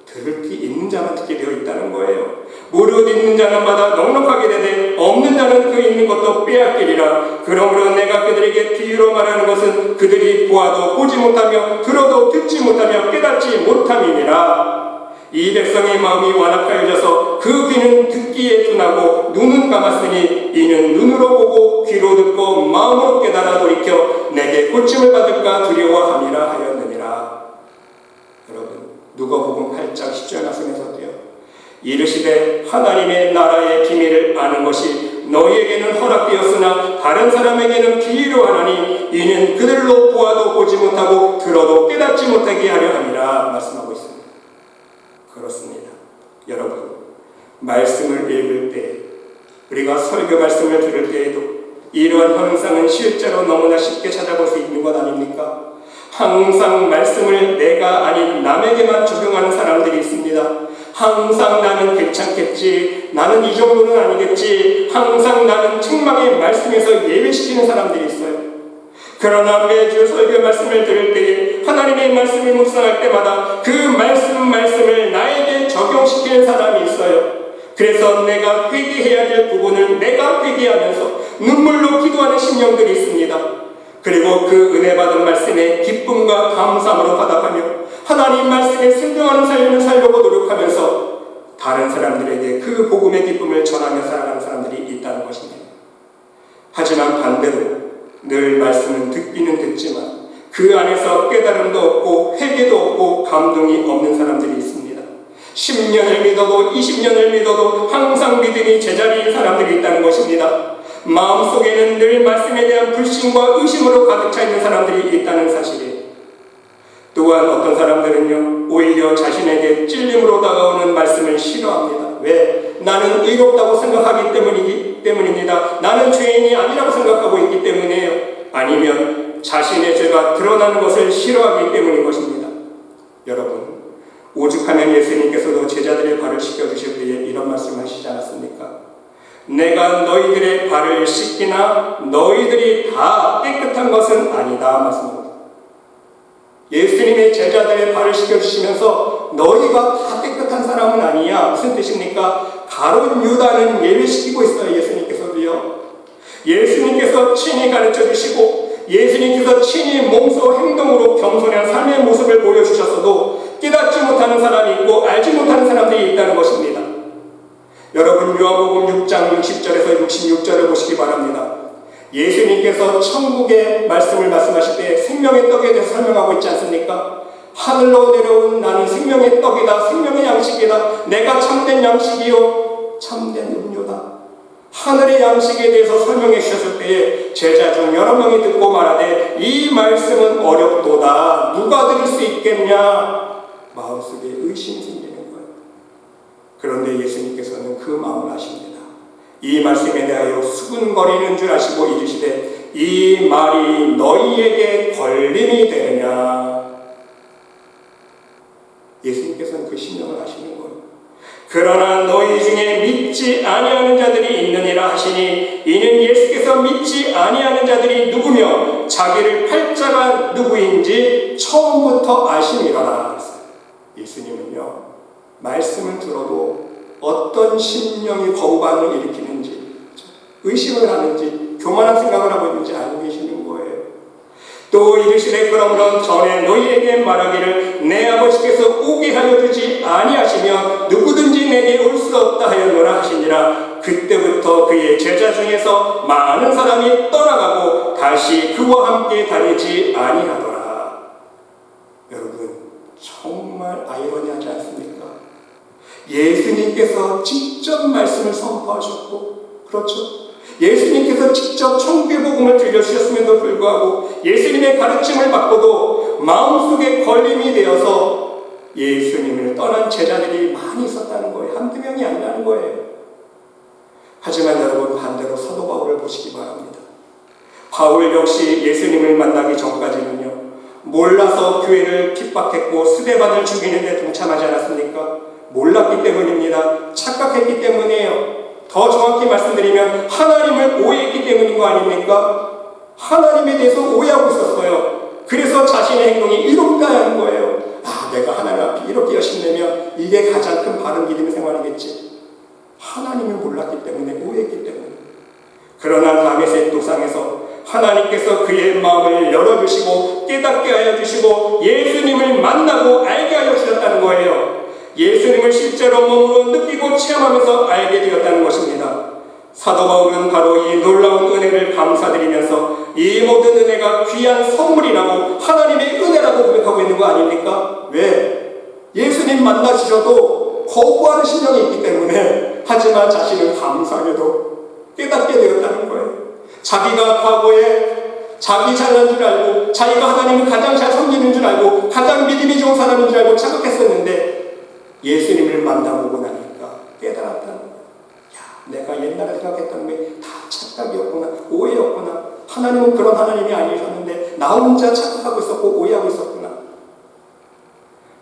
들을 귀 있는 자만 듣게 되어 있다는 거예요. 무릇 있는 자는 받아 넉넉하게 되되 없는 자는 그 있는 것도 빼앗기리라. 그러므로 내가 그들에게 비유로 말하는 것은 그들이 보아도 보지 못하며 들어도 듣지 못하며 깨닫지 못함이니라. 이 백성의 마음이 완악하여져서 그 귀는 듣기에 둔하고 눈은 감았으니 이는 눈으로 보고 귀로 듣고 마음으로 깨달아 돌이켜 내게 고침을 받을까 두려워함이라 하였느니라. 여러분, 누가복음 8장 10절 말씀에서도요, 이르시되 하나님의 나라의 비밀을 아는 것이 너희에게는 허락되었으나 다른 사람에게는 비유로 하나니 이는 그들로 보아도 보지 못하고 들어도 깨닫지 못하게 하려 함이라 말씀하고 있습니다. 그렇습니다. 여러분, 말씀을 읽을 때, 우리가 설교 말씀을 들을 때에도 이러한 현상은 실제로 너무나 쉽게 찾아볼 수 있는 것 아닙니까? 항상 말씀을 내가 아닌 남에게만 적용하는 사람들이 있습니다. 항상 나는 괜찮겠지, 나는 이 정도는 아니겠지, 항상 나는 책망의 말씀에서 예외시키는 사람들이 있어요. 그러나 매주 설교 말씀을 들을 때에 하나님의 말씀을 묵상할 때마다 그 말씀을 나에게 적용시키는 사람이 있어요. 그래서 내가 회개해야 될 부분을 내가 회개하면서 눈물로 기도하는 심령들이 있습니다. 그리고 그 은혜 받은 말씀에 기쁨과 감사함으로 받아가며 하나님 말씀에 순종하는 삶을 살려고 노력하면서 다른 사람들에게 그 복음의 기쁨을 전하며 살아가는 사람들이 있다는 것입니다. 하지만 반대로 늘 말씀은 듣기는 듣지만 그 안에서 깨달음도 없고 회개도 없고 감동이 없는 사람들이 있습니다. 10년을 믿어도 20년을 믿어도 항상 믿음이 제자리인 사람들이 있다는 것입니다. 마음속에는 늘 말씀에 대한 불신과 의심으로 가득 차 있는 사람들이 있다는 사실이에요. 또한 어떤 사람들은요, 오히려 자신에게 찔림으로 다가오는 말씀을 싫어합니다. 왜? 나는 의롭다고 생각하기 때문입니다. 나는 죄인이 아니라고 생각하고 있기 때문이에요. 아니면 자신의 죄가 드러나는 것을 싫어하기 때문인 것입니다. 여러분, 오죽하면 예수님께서도 제자들의 발을 씻겨주실 때에 이런 말씀을 하시지 않았습니까? 내가 너희들의 발을 씻기나 너희들이 다 깨끗한 것은 아니다 말씀합니다. 예수님의 제자들의 발을 씻겨주시면서 너희가 다 깨끗한 사람은 아니야. 무슨 뜻입니까? 가룟 유다는 예외시키고 있어요. 예수님께서도요. 예수님께서 친히 가르쳐주시고 예수님께서 친히 몸소 행동으로 겸손한 삶의 모습을 보여주셨어도 깨닫지 못하는 사람이 있고 알지 못하는 사람들이 있다는 것입니다. 여러분, 요한복음 6장 60절에서 66절을 보시기 바랍니다. 예수님께서 천국의 말씀을 말씀하실 때 생명의 떡에 대해서 설명하고 있지 않습니까? 하늘로 내려온 나는 생명의 떡이다, 생명의 양식이다, 내가 참된 양식이요 참된 음료다. 하늘의 양식에 대해서 설명해 주셨을 때에 제자 중 여러 명이 듣고 말하되 이 말씀은 어렵도다, 누가 들을 수 있겠냐, 마음속에 의심이 생기는 거예요. 그런데 예수님께서는 그 마음을 아십니다. 이 말씀에 대하여 수군거리는 줄 아시고 이르시되 이 말이 너희에게 걸림이 되느냐. 예수님께서는 그 심령을 아시는 거예요. 그러나 너희 중에 믿지 아니하는 자들이 있느니라 하시니 이는 예수께서 믿지 아니하는 자들이 누구며 자기를 팔 자가 누구인지 처음부터 아심이라라. 예수님은요, 말씀을 들어도 어떤 심령이 거부반응을 일으키는지, 의심을 하는지, 교만한 생각을 하고 있는지 알고 계시는 거예요. 또 이르시되 그러므로 전에 너희에게 말하기를 내 아버지께서 오게 하여 주지 아니하시며 누구든지 내게 올 수 없다 하였노라 하시니라. 그때부터 그의 제자 중에서 많은 사람이 떠나가고 다시 그와 함께 다니지 아니하더라. 여러분, 정말 아이러니하지 않습니까? 예수님께서 직접 말씀을 선포하셨고, 그렇죠? 예수님께서 직접 천국의 복음을 들려주셨음에도 불구하고 예수님의 가르침을 받고도 마음속에 걸림이 되어서 예수님을 떠난 제자들이 많이 있었다는 거예요. 한두 명이 아니라는 거예요. 하지만 여러분, 반대로 사도 바울을 보시기 바랍니다. 바울 역시 예수님을 만나기 전까지는요, 몰라서 교회를 핍박했고 스데반을 죽이는 데 동참하지 않았습니까? 몰랐기 때문입니다. 착각했기 때문이에요. 더 정확히 말씀드리면 하나님을 오해했기 때문인 거 아닙니까? 하나님에 대해서 오해하고 있었어요. 그래서 자신의 행동이 이롭다 하는 거예요. 아, 내가 하나님 앞에 이렇게 열심히 내면 이게 가장 큰 바른 믿음의 생활이겠지. 하나님을 몰랐기 때문에, 오해했기 때문에. 그러나 다메섹 도상에서 하나님께서 그의 마음을 열어주시고 깨닫게 하여 주시고 예수님을 만나고 알게 하여 주셨다는 거예요. 예수님을 실제로 몸으로 느끼고 체험하면서 알게 되었다는 것입니다. 사도 바울은 바로 이 놀라운 은혜를 감사드리면서 이 모든 은혜가 귀한 선물이라고, 하나님의 은혜라고 고백하고 있는 거 아닙니까? 왜? 예수님 만나시셔도 거부하는 심령이 있기 때문에, 하지만 자신은 감사하게도 깨닫게 되었다는 거예요. 자기가 과거에 자기 잘난 줄 알고, 자기가 하나님을 가장 잘 섬기는 줄 알고, 가장 믿음이 좋은 사람인 줄 알고 착각했었는데, 예수님을 만나보고 나니까 깨달았다는 거예요. 야, 내가 옛날에 생각했던 게 다 착각이었구나, 오해였구나. 하나님은 그런 하나님이 아니셨는데 나 혼자 착각하고 있었고 오해하고 있었구나.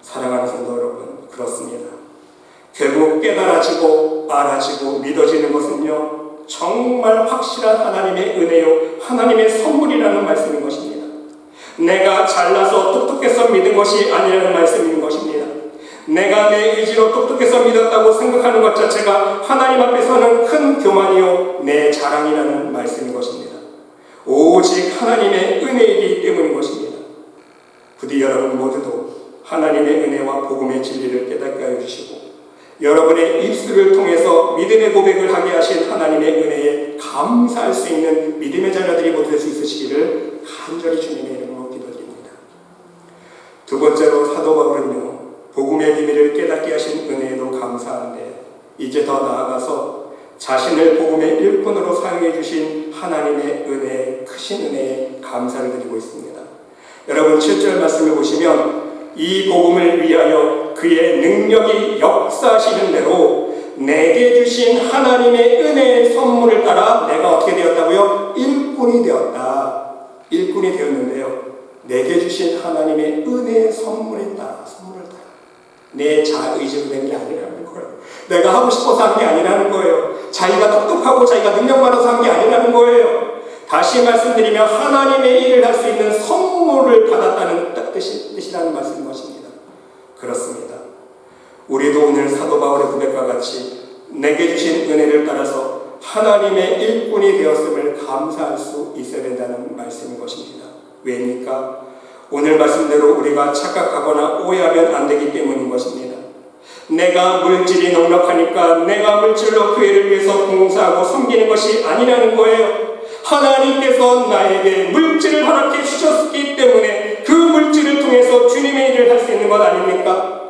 사랑하는 성도 여러분, 그렇습니다. 결국 깨달아지고 알아지고 믿어지는 것은요, 정말 확실한 하나님의 은혜요, 하나님의 선물이라는 말씀인 것입니다. 내가 잘나서 똑똑해서 믿은 것이 아니라는 말씀인 것입니다. 내가 내 의지로 똑똑해서 믿었다고 생각하는 것 자체가 하나님 앞에서는 큰 교만이요, 내 자랑이라는 말씀인 것입니다. 오직 하나님의 은혜이기 때문인 것입니다. 부디 여러분 모두도 하나님의 은혜와 복음의 진리를 깨닫게 하여 주시고, 여러분의 입술을 통해서 믿음의 고백을 하게 하신 하나님의 은혜에 감사할 수 있는 믿음의 자녀들이 모두 될 수 있으시기를 간절히 주님의 이름으로 기도드립니다. 두 번째로 사도 바울은요, 복음의 비밀을 깨닫게 하신 은혜에도 감사한데, 이제 더 나아가서 자신을 복음의 일꾼으로 사용해 주신 하나님의 은혜, 크신 은혜에 감사를 드리고 있습니다. 여러분 7절 말씀을 보시면 이 복음을 위하여 그의 능력이 역사하시는 대로 내게 주신 하나님의 은혜의 선물을 따라 내가 어떻게 되었다고요? 일꾼이 되었다. 일꾼이 되었는데요. 내게 주신 하나님의 은혜의 선물을 따라 내 자의지로 된 게 아니라는 거예요. 내가 하고 싶어서 한 게 아니라는 거예요. 자기가 똑똑하고 자기가 능력 많아서 한 게 아니라는 거예요. 다시 말씀드리면 하나님의 일을 할 수 있는 선물을 받았다는 뜻이라는 말씀인 것입니다. 그렇습니다. 우리도 오늘 사도 바울의 고백과 같이 내게 주신 은혜를 따라서 하나님의 일꾼이 되었음을 감사할 수 있어야 된다는 말씀인 것입니다. 왜입니까? 오늘 말씀대로 우리가 착각하거나 오해하면 안 되기 때문인 것입니다. 내가 물질이 넉넉하니까 내가 물질로 교회를 위해서 봉사하고 섬기는 것이 아니라는 거예요. 하나님께서 나에게 물질을 허락해 주셨기 때문에 그 물질을 통해서 주님의 일을 할 수 있는 것 아닙니까?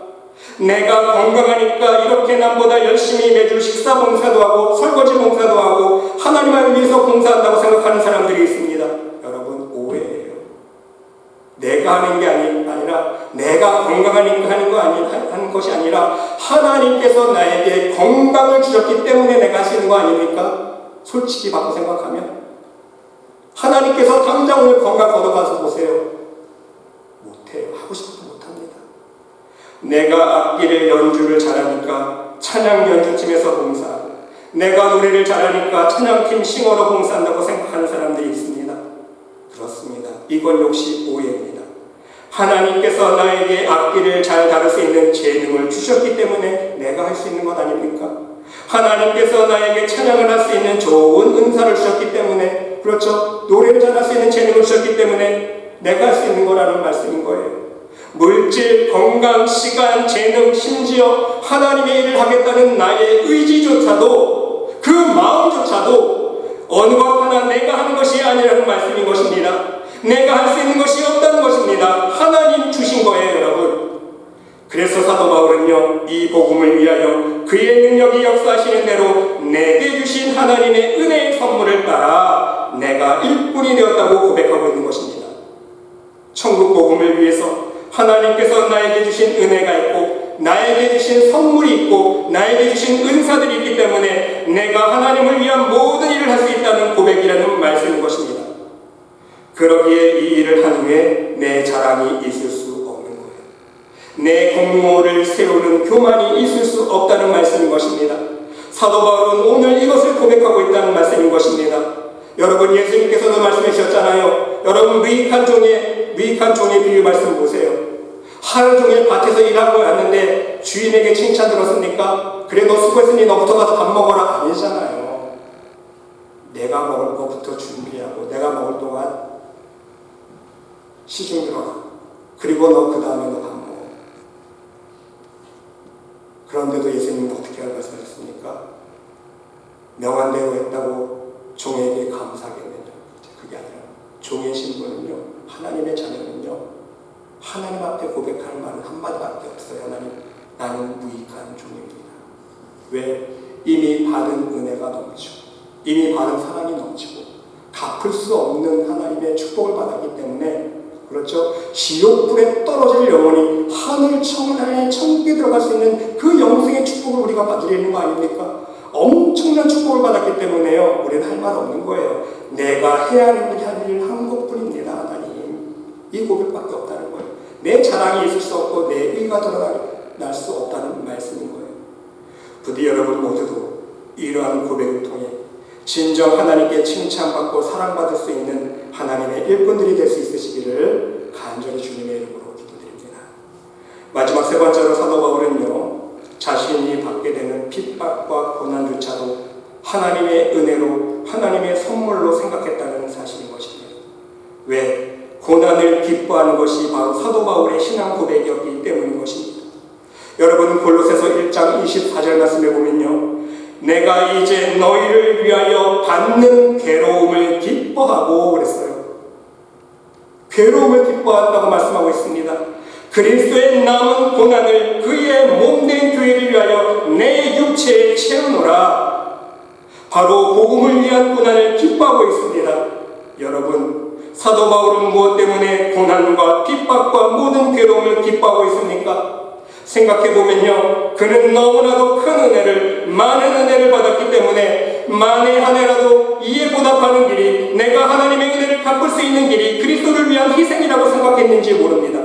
내가 건강하니까 이렇게 남보다 열심히 매주 식사 봉사도 하고 설거지 봉사도 하고 하나님을 위해서 봉사한다고 생각하는 사람들이 있습니다. 여러분, 오해예요. 내가 하는 게 아니라 내가 건강하니까 하는 것이 아니라 하나님께서 나에게 건강을 주셨기 때문에 내가 할 수 있는 거 아닙니까? 솔직히 바꿔 생각하면 하나님께서 당장 오늘 건강 걷어가서 보세요. 못해요. 하고 싶어도 못합니다. 내가 악기를 연주를 잘하니까 찬양 연주팀에서 봉사하고 내가 노래를 잘하니까 찬양팀 싱어로 봉사한다고 생각하는 사람들이 있습니다. 그렇습니다. 이건 역시 오해입니다. 하나님께서 나에게 악기를 잘 다룰 수 있는 재능을 주셨기 때문에 내가 할 수 있는 것 아닙니까? 하나님께서 나에게 찬양을 할 수 있는 좋은 은사를 주셨기 때문에, 그렇죠? 노래를 잘할 수 있는 재능을 주셨기 때문에 내가 할 수 있는 거라는 말씀인 거예요. 물질, 건강, 시간, 재능, 심지어 하나님의 일을 하겠다는 나의 의지조차도, 그 마음조차도 어느 것 하나 내가 하는 것이 아니라는 말씀인 것입니다. 내가 할 수 있는 것이 없다는 것입니다. 하나님 주신 거예요, 여러분. 그래서 사도 바울은요, 이 복음을 위하여 그의 능력이 역사하시는 대로 내게 주신 하나님의 은혜의 선물을 따라 내가 일꾼이 되었다고 고백하고 있는 것입니다. 천국 복음을 위해서 하나님께서 나에게 주신 은혜가 있고 나에게 주신 선물이 있고 나에게 주신 은사들이 있기 때문에 내가 하나님을 위한 모든 일을 할 수 있다는 고백이라는 말씀인 것입니다. 그러기에 이 일을 한 후에 내 자랑이 있을 수 없는 거예요. 내 공로를 세우는 교만이 있을 수 없다는 말씀인 것입니다. 사도 바울은 오늘 이것을 고백하고 있다는 말씀인 것입니다. 여러분, 예수님께서도 말씀해 주셨잖아요. 여러분, 무익한 종의 비유 말씀 보세요. 하루 종일 밭에서 일하고 왔는데 주인에게 칭찬 들었습니까? 그래, 너 수고했으니 너부터 가서 밥 먹어라. 아니잖아요. 내가 먹을 것부터 준비하고 내가 먹을 동안 시중 들어라. 그리고 너 그 다음에 너 밥 먹어. 그런데도 예수님은 어떻게 말씀하셨습니까? 명한 대로 했다고 종에게 감사하겠느냐. 그게 아니라 종의 신분은요, 하나님의 자녀는요, 하나님 앞에 고백하는 말은 한마디밖에 없어요. 하나님, 나는 무익한 종입니다. 왜? 이미 받은 은혜가 넘치고 이미 받은 사랑이 넘치고 갚을 수 없는 하나님의 축복을 받았기 때문에, 그렇죠? 지옥불에 떨어질 영혼이 하늘 청하에 천국에 들어갈 수 있는 그 영생의 축복을 우리가 받으려는 거 아닙니까? 엄청난 축복을 받았기 때문에요, 우리는 할 말 없는 거예요. 내가 해야 할 일을 한 것뿐입니다. 하나님, 이 고백밖에 없다는 거예요. 내 자랑이 있을 수 없고 내 의가 드러날 수 없다는 말씀인 거예요. 부디 여러분 모두도 이러한 고백을 통해 진정 하나님께 칭찬받고 사랑받을 수 있는 하나님의 일꾼들이 될 수 있으시기를 간절히 주님의 이름으로 기도드립니다. 마지막 세 번째로 사도 바울은요, 자신이 받게 되는 핍박과 고난조차도 하나님의 은혜로, 하나님의 선물로 생각했다는 사실인 것입니다. 왜? 고난을 기뻐하는 것이 바로 사도 바울의 신앙 고백이었기 때문인 것입니다. 여러분, 골로새서 1장 24절 말씀에 보면요, 내가 이제 너희를 위하여 받는 괴로움을 기뻐하고 그랬어요. 괴로움을 기뻐한다고 말씀하고 있습니다. 그리스도의 남은 고난을 그의 몸된 교회를 위하여 내 육체에 채우노라. 바로 복음을 위한 고난을 기뻐하고 있습니다. 여러분, 사도 바울은 무엇 때문에 고난과 핍박과 모든 괴로움을 기뻐하고 있습니까? 생각해보면요, 그는 너무나도 큰 은혜를, 많은 은혜를 받았기 때문에 만에 하나라도 이에 보답하는 길이, 내가 하나님의 은혜를 갚을 수 있는 길이 그리스도를 위한 희생이라고 생각했는지 모릅니다.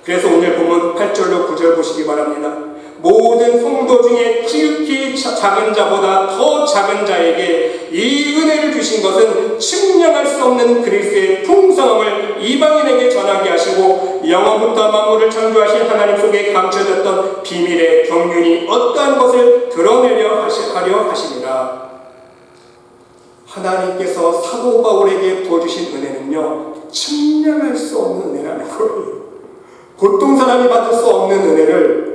그래서 오늘 본문 8절로 9절 보시기 바랍니다. 모든 성도 중에 지극히 작은 자보다 더 작은 자에게 이 은혜를 주신 것은 측량할 수 없는 그리스도의 풍성함을 이방인에게 전하게 하시고 영원부터 만물을 창조하신 하나님 속에 감춰졌던 비밀의 경륜이 어떠한 것을 드러내려 하려 하심이라. 하나님께서 사도 바울에게 부어주신 은혜는요, 측량할 수 없는 은혜라는 거예요. 보통 사람이 받을 수 없는 은혜를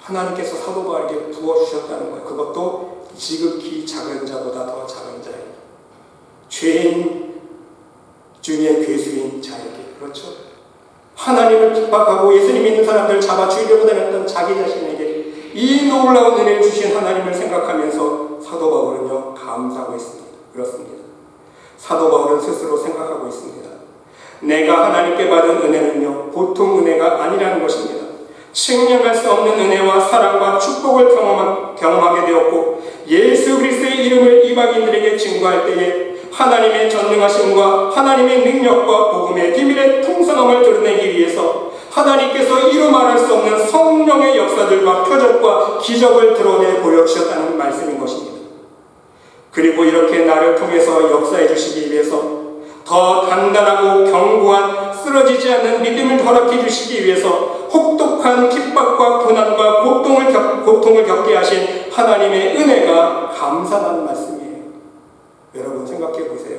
하나님께서 사도 바울에게 부어주셨다는 거예요. 그것도 지극히 작은 자보다 더 작은 자에게, 죄인 중에 괴수인 자에게. 그렇죠? 하나님을 핍박하고 예수님 믿는 사람들을 잡아 죽이려고 다녔던 자기 자신에게 이 놀라운 은혜를 주신 하나님을 생각하면서 사도 바울은요, 감사하고 있습니다. 그렇습니다. 사도 바울은 스스로 생각하고 있습니다. 내가 하나님께 받은 은혜는요, 보통 은혜가 아니라는 것입니다. 측량할 수 없는 은혜와 사랑과 축복을 경험하게 되었고, 예수 그리스도의 이름을 이방인들에게 증거할 때에 하나님의 전능하심과 하나님의 능력과 복음의 비밀의 풍성함을 드러내기 위해서 하나님께서 이루 말할 수 없는 성령의 역사들과 표적과 기적을 드러내 보여주셨다는 말씀인 것입니다. 그리고 이렇게 나를 통해서 역사해 주시기 위해서 더 단단하고 견고한 쓰러지지 않는 믿음을 허락해 주시기 위해서 혹독한 핍박과 고난과 고통을 겪게 하신 하나님의 은혜가 감사하다는 말씀이에요. 여러분 생각해 보세요.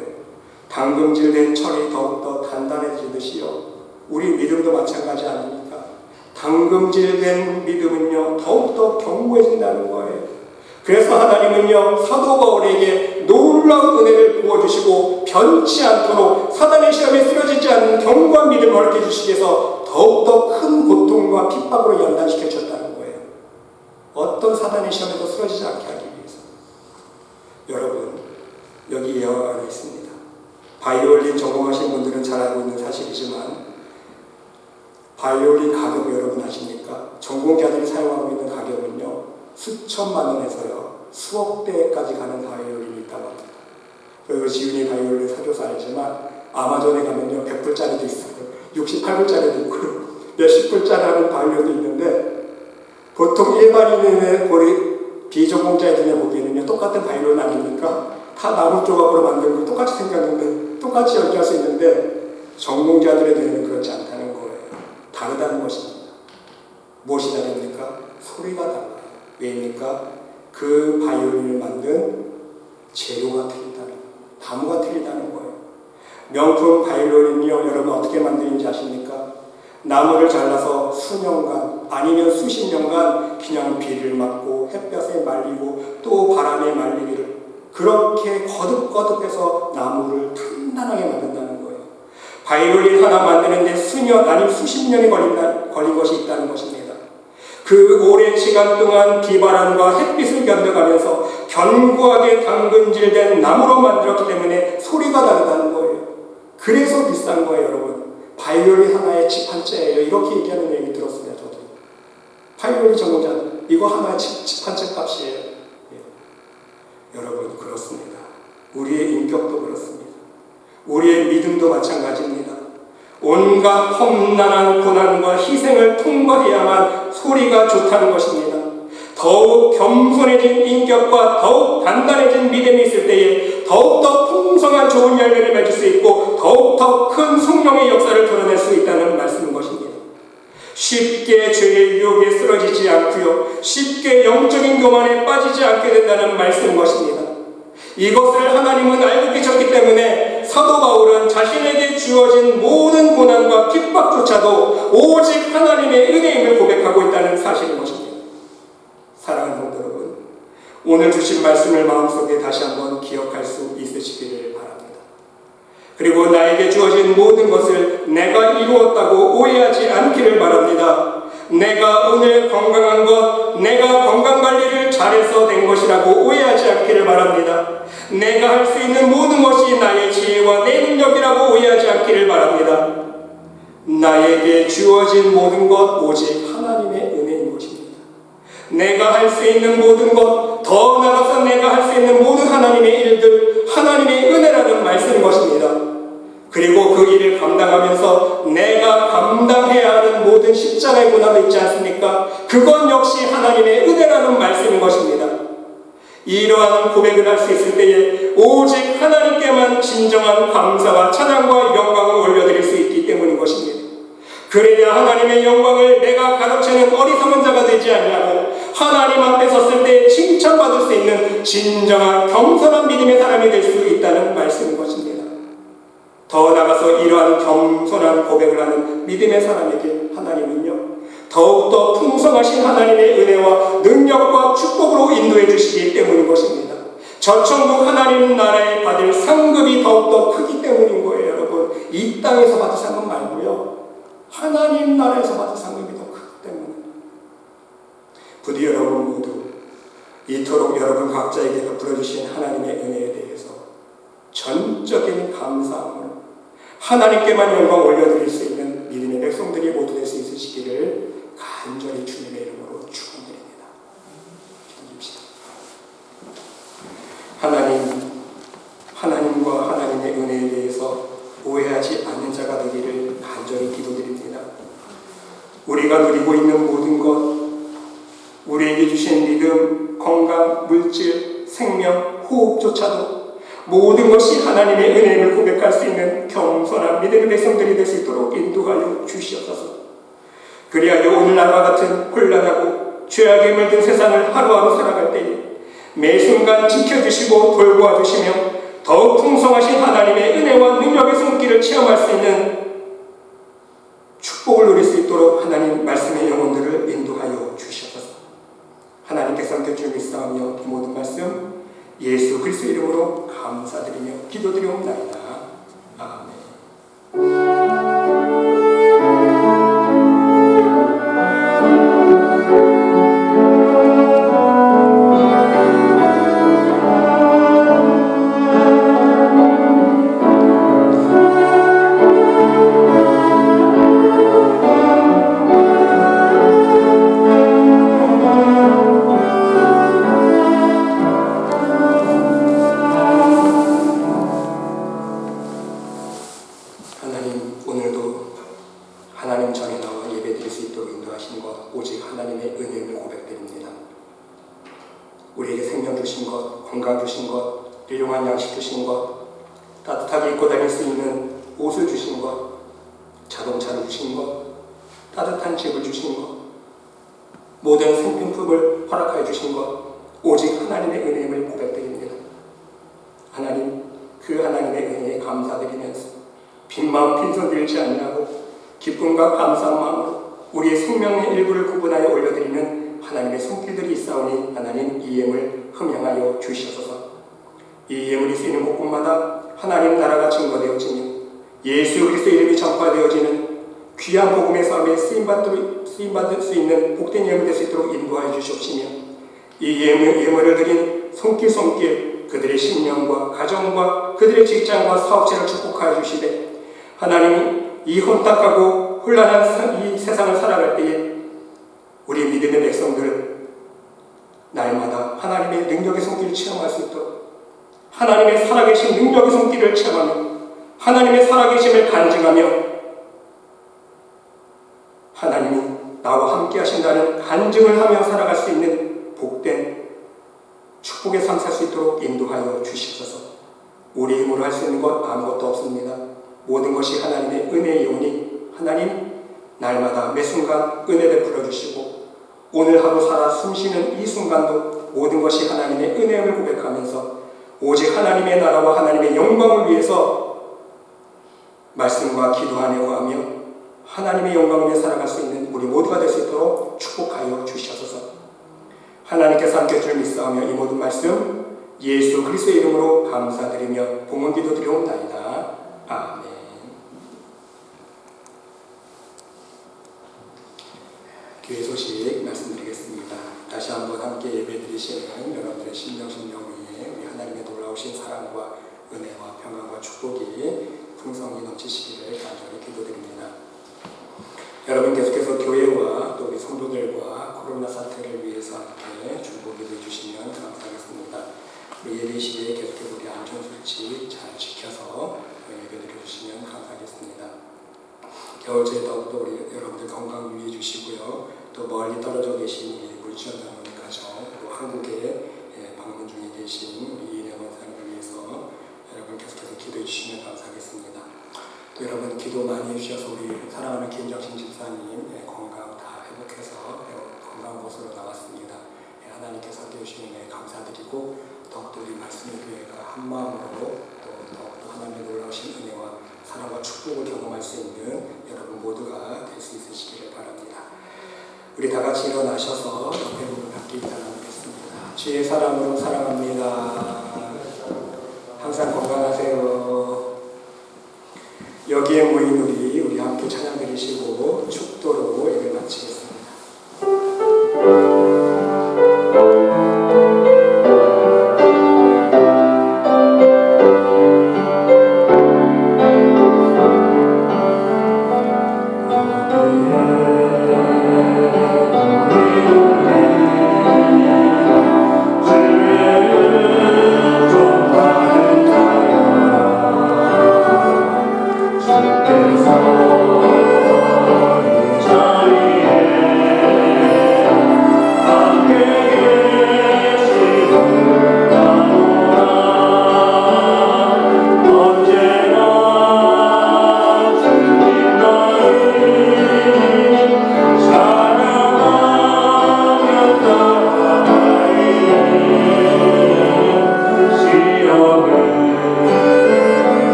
당금질된 철이 더욱더 단단해지듯이요, 우리 믿음도 마찬가지 아닙니까? 당금질된 믿음은요, 더욱더 견고해진다는 거예요. 그래서 하나님은요, 사도 바울에게 놀라운 은혜를 부어주시고 변치 않도록 사단의 시험에 쓰러지지 않는 견고한 믿음을 허락해 주시기 위해서 더욱더 큰 고통과 핍박으로 연단시켜 주셨다는 거예요. 어떤 사단의 시험에도 쓰러지지 않게 하기 위해서. 여러분, 여기 예화가 하나 있습니다. 바이올린 전공하신 분들은 잘 알고 있는 사실이지만, 바이올린 가격 여러분 아십니까? 전공자들이 사용하고 있는 가격은요, 수천만 원에서요, 수억 대까지 가는 바이올린이 있다고 합니다. 저희 지훈이 바이올린 사줘서 알지만 아마존에 가면요, 100불짜리도 있어요. 68불짜리도 있고요, 몇십 불짜리 하는 바이올린도 있는데, 보통 일반인의 비전공자의 눈에 보기에는요, 똑같은 바이올린 아닙니까? 다 나무 조각으로 만든 거 똑같이 생겼는데, 똑같이 연주할 수 있는데, 전공자들의 눈에는 그렇지 않다는 거예요. 다르다는 것입니다. 무엇이 다릅니까? 소리가 달라요. 왜입니까? 그 바이올린을 만든 재료가 틀리다는 거예요. 나무가 틀리다는 거예요. 명품 바이올린이요, 여러분 어떻게 만드는지 아십니까? 나무를 잘라서 수년간 아니면 수십 년간 그냥 비를 맞고 햇볕에 말리고 또 바람에 말리기를, 그렇게 거듭거듭해서 나무를 단단하게 만든다는 거예요. 바이올린 하나 만드는데 수년 아니면 수십 년이 걸린 것이 있다는 것입니다. 그 오랜 시간 동안 비바람과 햇빛을 견뎌가면서 견고하게 당근질된 나무로 만들었기 때문에 소리가 다르다는 거예요. 그래서 비싼 거예요, 여러분. 바이올린 하나에 집 한 채예요. 이렇게 얘기하는 얘기 들었습니다, 저도. 바이올린 전공자, 이거 하나에 집 한 채 값이에요. 예. 여러분, 그렇습니다. 우리의 인격도 그렇습니다. 우리의 믿음도 마찬가지입니다. 온갖 험난한 고난과 희생을 통과해야만 소리가 좋다는 것입니다. 더욱 겸손해진 인격과 더욱 단단해진 믿음이 있을 때에 더욱더 풍성한 좋은 열매를 맺을 수 있고 더욱더 큰 성령의 역사를 드러낼 수 있다는 말씀인 것입니다. 쉽게 죄의 유혹에 쓰러지지 않고요, 쉽게 영적인 교만에 빠지지 않게 된다는 말씀인 것입니다. 이것을 하나님은 알고 계셨기 때문에 사도 바울은 자신에게 주어진 모든 고난과 핍박조차도 오직 하나님의 은혜임을 고백하고 있다는 사실인 것입니다. 사랑하는 성도 여러분, 오늘 주신 말씀을 마음속에 다시 한번 기억할 수 있으시기를 바랍니다. 그리고 나에게 주어진 모든 것을 내가 이루었다고 오해하지 않기를 바랍니다. 내가 오늘 건강한 것, 내가 건강관리를 잘해서 된 것이라고 오해하지 않기를 바랍니다. 내가 할 수 있는 모든 것이 나의 지혜와 내 능력이라고 오해하지 않기를 바랍니다. 나에게 주어진 모든 것 오직 하나님의 은혜인 것입니다. 내가 할 수 있는 모든 것, 더 나아가서 내가 할 수 있는 모든 하나님의 일들, 하나님의 은혜라는 말씀인 것입니다. 그리고 그 일을 감당하면서 내가 감당해야 하는 모든 십자가의 고난도 있지 않습니까? 그건 역시 하나님의 은혜라는 말씀인 것입니다. 이러한 고백을 할 수 있을 때에 오직 하나님께만 진정한 감사와 찬양과 영광을 올려드릴 수 있기 때문인 것입니다. 그래야 하나님의 영광을 내가 가로채는 어리석은 자가 되지 아니하고 하나님 앞에 섰을 때 칭찬받을 수 있는 진정한 겸손한 믿음의 사람이 될 수 있다는 말씀인 것입니다. 더 나아가서 이러한 겸손한 고백을 하는 믿음의 사람에게 하나님은요, 더욱더 풍성하신 하나님의 은혜와 능력과 축복으로 인도해 주시기 때문인 것입니다. 저 천국 하나님 나라에 받을 상급이 더욱더 크기 때문인 거예요. 여러분, 이 땅에서 받을 상급 말고요, 하나님 나라에서 받을 상급이 더 크기 때문에 부디 여러분 모두 이토록 여러분 각자에게 베풀어주신 하나님의 은혜에 대해서 전적인 감사함으로 하나님께만 영광 올려드릴 수 있는 믿음의 백성들이 모두 될 수 있으시기를 간절히 주님의 이름으로 축원드립니다. 기도합시다. 하나님과 하나님의 은혜에 대해서 오해하지 않는 자가 되기를 간절히 기도드립니다. 우리가 누리고 있는 모든 것, 우리에게 주신 믿음, 건강, 물질, 생명, 호흡조차도 모든 것이 하나님의 은혜를 고백할 수 있는 겸손한 믿음의 백성들이 될 수 있도록 인도하여 주시옵소서. 그리하여 오늘날과 같은 혼란하고 죄악에 물든 세상을 하루하루 살아갈 때에 매 순간 지켜주시고 돌보아 주시며 더욱 풍성하신 하나님의 은혜와 능력의 손길을 체험할 수 있는 축복을 누릴 수 있도록 하나님 말씀의 영혼들을 인도하여 주시옵소서. 하나님께서 함께 주님 믿사오며 이 모든 말씀 예수 그리스도 이름으로 감사드리며 기도드리옵나이다. 아멘. 우리에게 생명 주신 것, 건강 주신 것, 일용할 양식 주신 것, 따뜻하게 입고 다닐 수 있는 옷을 주신 것, 자동차를 주신 것, 따뜻한 집을 주신 것, 모든 생명품을 허락하여 주신 것, 오직 하나님의 은혜임을 고백드립니다. 하나님, 그 하나님의 은혜에 감사드리면서 빈마음 빈손 들지 아니하고 기쁨과 감사한 마음으로 우리의 생명의 일부를 구분하여 올려드리는 하나님의 손길들이 있사오니 하나님 이 예물 흠양하여 주시옵소서. 이 예물이 쓰이는 곳곳마다 하나님 나라가 증거되어지며 예수 그리스도 이름이 전파되어지는 귀한 복음의 삶에 쓰임받을 수 있는 복된 예물 될 수 있도록 인도하여 주시옵시며 이 예물을 드린 손길 그들의 신령과 가정과 그들의 직장과 사업체를 축복하여 주시되 하나님 이 혼탁하고 혼란한 이 세상을 살아갈 때에 우리 믿음의 백성들 날마다 하나님의 능력의 손길을 체험할 수 있도록 하나님의 살아계신 능력의 손길을 체험하며 하나님의 살아계심을 간증하며 하나님이 나와 함께 하신다는 간증을 하며 살아갈 수 있는 복된 축복의 삶 살 수 있도록 인도하여 주시옵소서. 우리 힘으로 할 수 있는 것 아무것도 없습니다. 모든 것이 하나님의 은혜의 오니 하나님 날마다 매 순간 은혜 베풀어 주시고 오늘 하루 살아 숨쉬는 이 순간도 모든 것이 하나님의 은혜를 고백하면서 오직 하나님의 나라와 하나님의 영광을 위해서 말씀과 기도 안에 거하며 하나님의 영광을 위해 살아갈 수 있는 우리 모두가 될 수 있도록 축복하여 주시옵소서. 하나님께서 함께 주를 믿사오며 이 모든 말씀 예수 그리스도의 이름으로 감사드리며 봉헌 기도드리옵나이다. 아멘. 교회 소식 말씀드리겠습니다. 다시 한번 함께 예배드리시는 여러분들의 심령심령 위에 우리 하나님의 놀라우신 사랑과 은혜와 평강과 축복이 풍성히 넘치시기를 간절히 기도드립니다. 여러분 계속해서 교회와 또 우리 성도들과 코로나 사태를 위해서 함께 중보기도 해주시면 감사하겠습니다. 우리 예배 시대에 계속해서 우리 안전수칙 잘 지켜서 예배드려 주시면 감사하겠습니다. 겨울철에 더욱더 우리 여러분들 건강 유의해 주시고요. 또 멀리 떨어져 계신 우리 물지원 장로님 가정, 또 한국에 방문 중에 계신 우리 이인혜 권사님을 위해서 여러분 계속해서 기도해 주시면 감사하겠습니다. 또 여러분 기도 많이 해주셔서 우리 사랑하는 김정신 집사님 건강 다 회복해서 건강 곳으로 나왔습니다. 하나님께서 띄우시는 은혜 감사드리고 더욱더 우리 말씀의 교회가 한마음으로 또 더욱더 하나님의 놀라우신 은혜와 사랑과 축복을 경험할 수 있는 여러분 모두가 될 수 있으시기를 바랍니다. 우리 다 같이 일어나셔서 옆에 분을 받기 바라겠습니다. 주의 사랑으로 사랑합니다. 항상 건강하세요. 여기에 모인 우리 함께 찬양 드리시고 축도로 예배 마치겠습니다. 주께서 이 자리에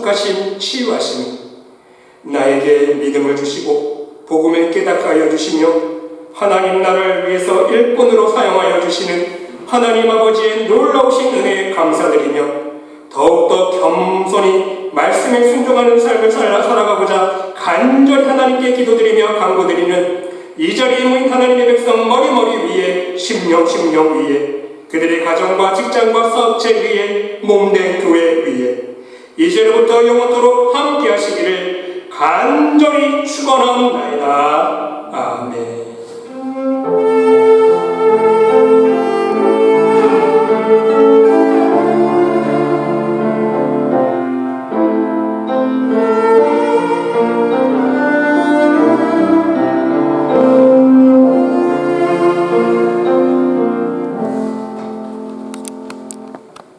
구속하심, 치유하심, 나에게 믿음을 주시고 복음을 깨닫게 하여 주시며 하나님 나라를 위해서 일꾼으로 사용하여 주시는 하나님 아버지의 놀라우신 은혜에 감사드리며 더욱더 겸손히 말씀에 순종하는 삶을 살아가고자 간절히 하나님께 기도드리며 간구드리는 이 자리에 모인 하나님의 백성 머리머리 위에 심령 위에 그들의 가정과 직장과 사업체 위에 몸된 교회 위에 이제로부터 영원토록 함께 하시기를 간절히 축원하옵나이다. 아멘.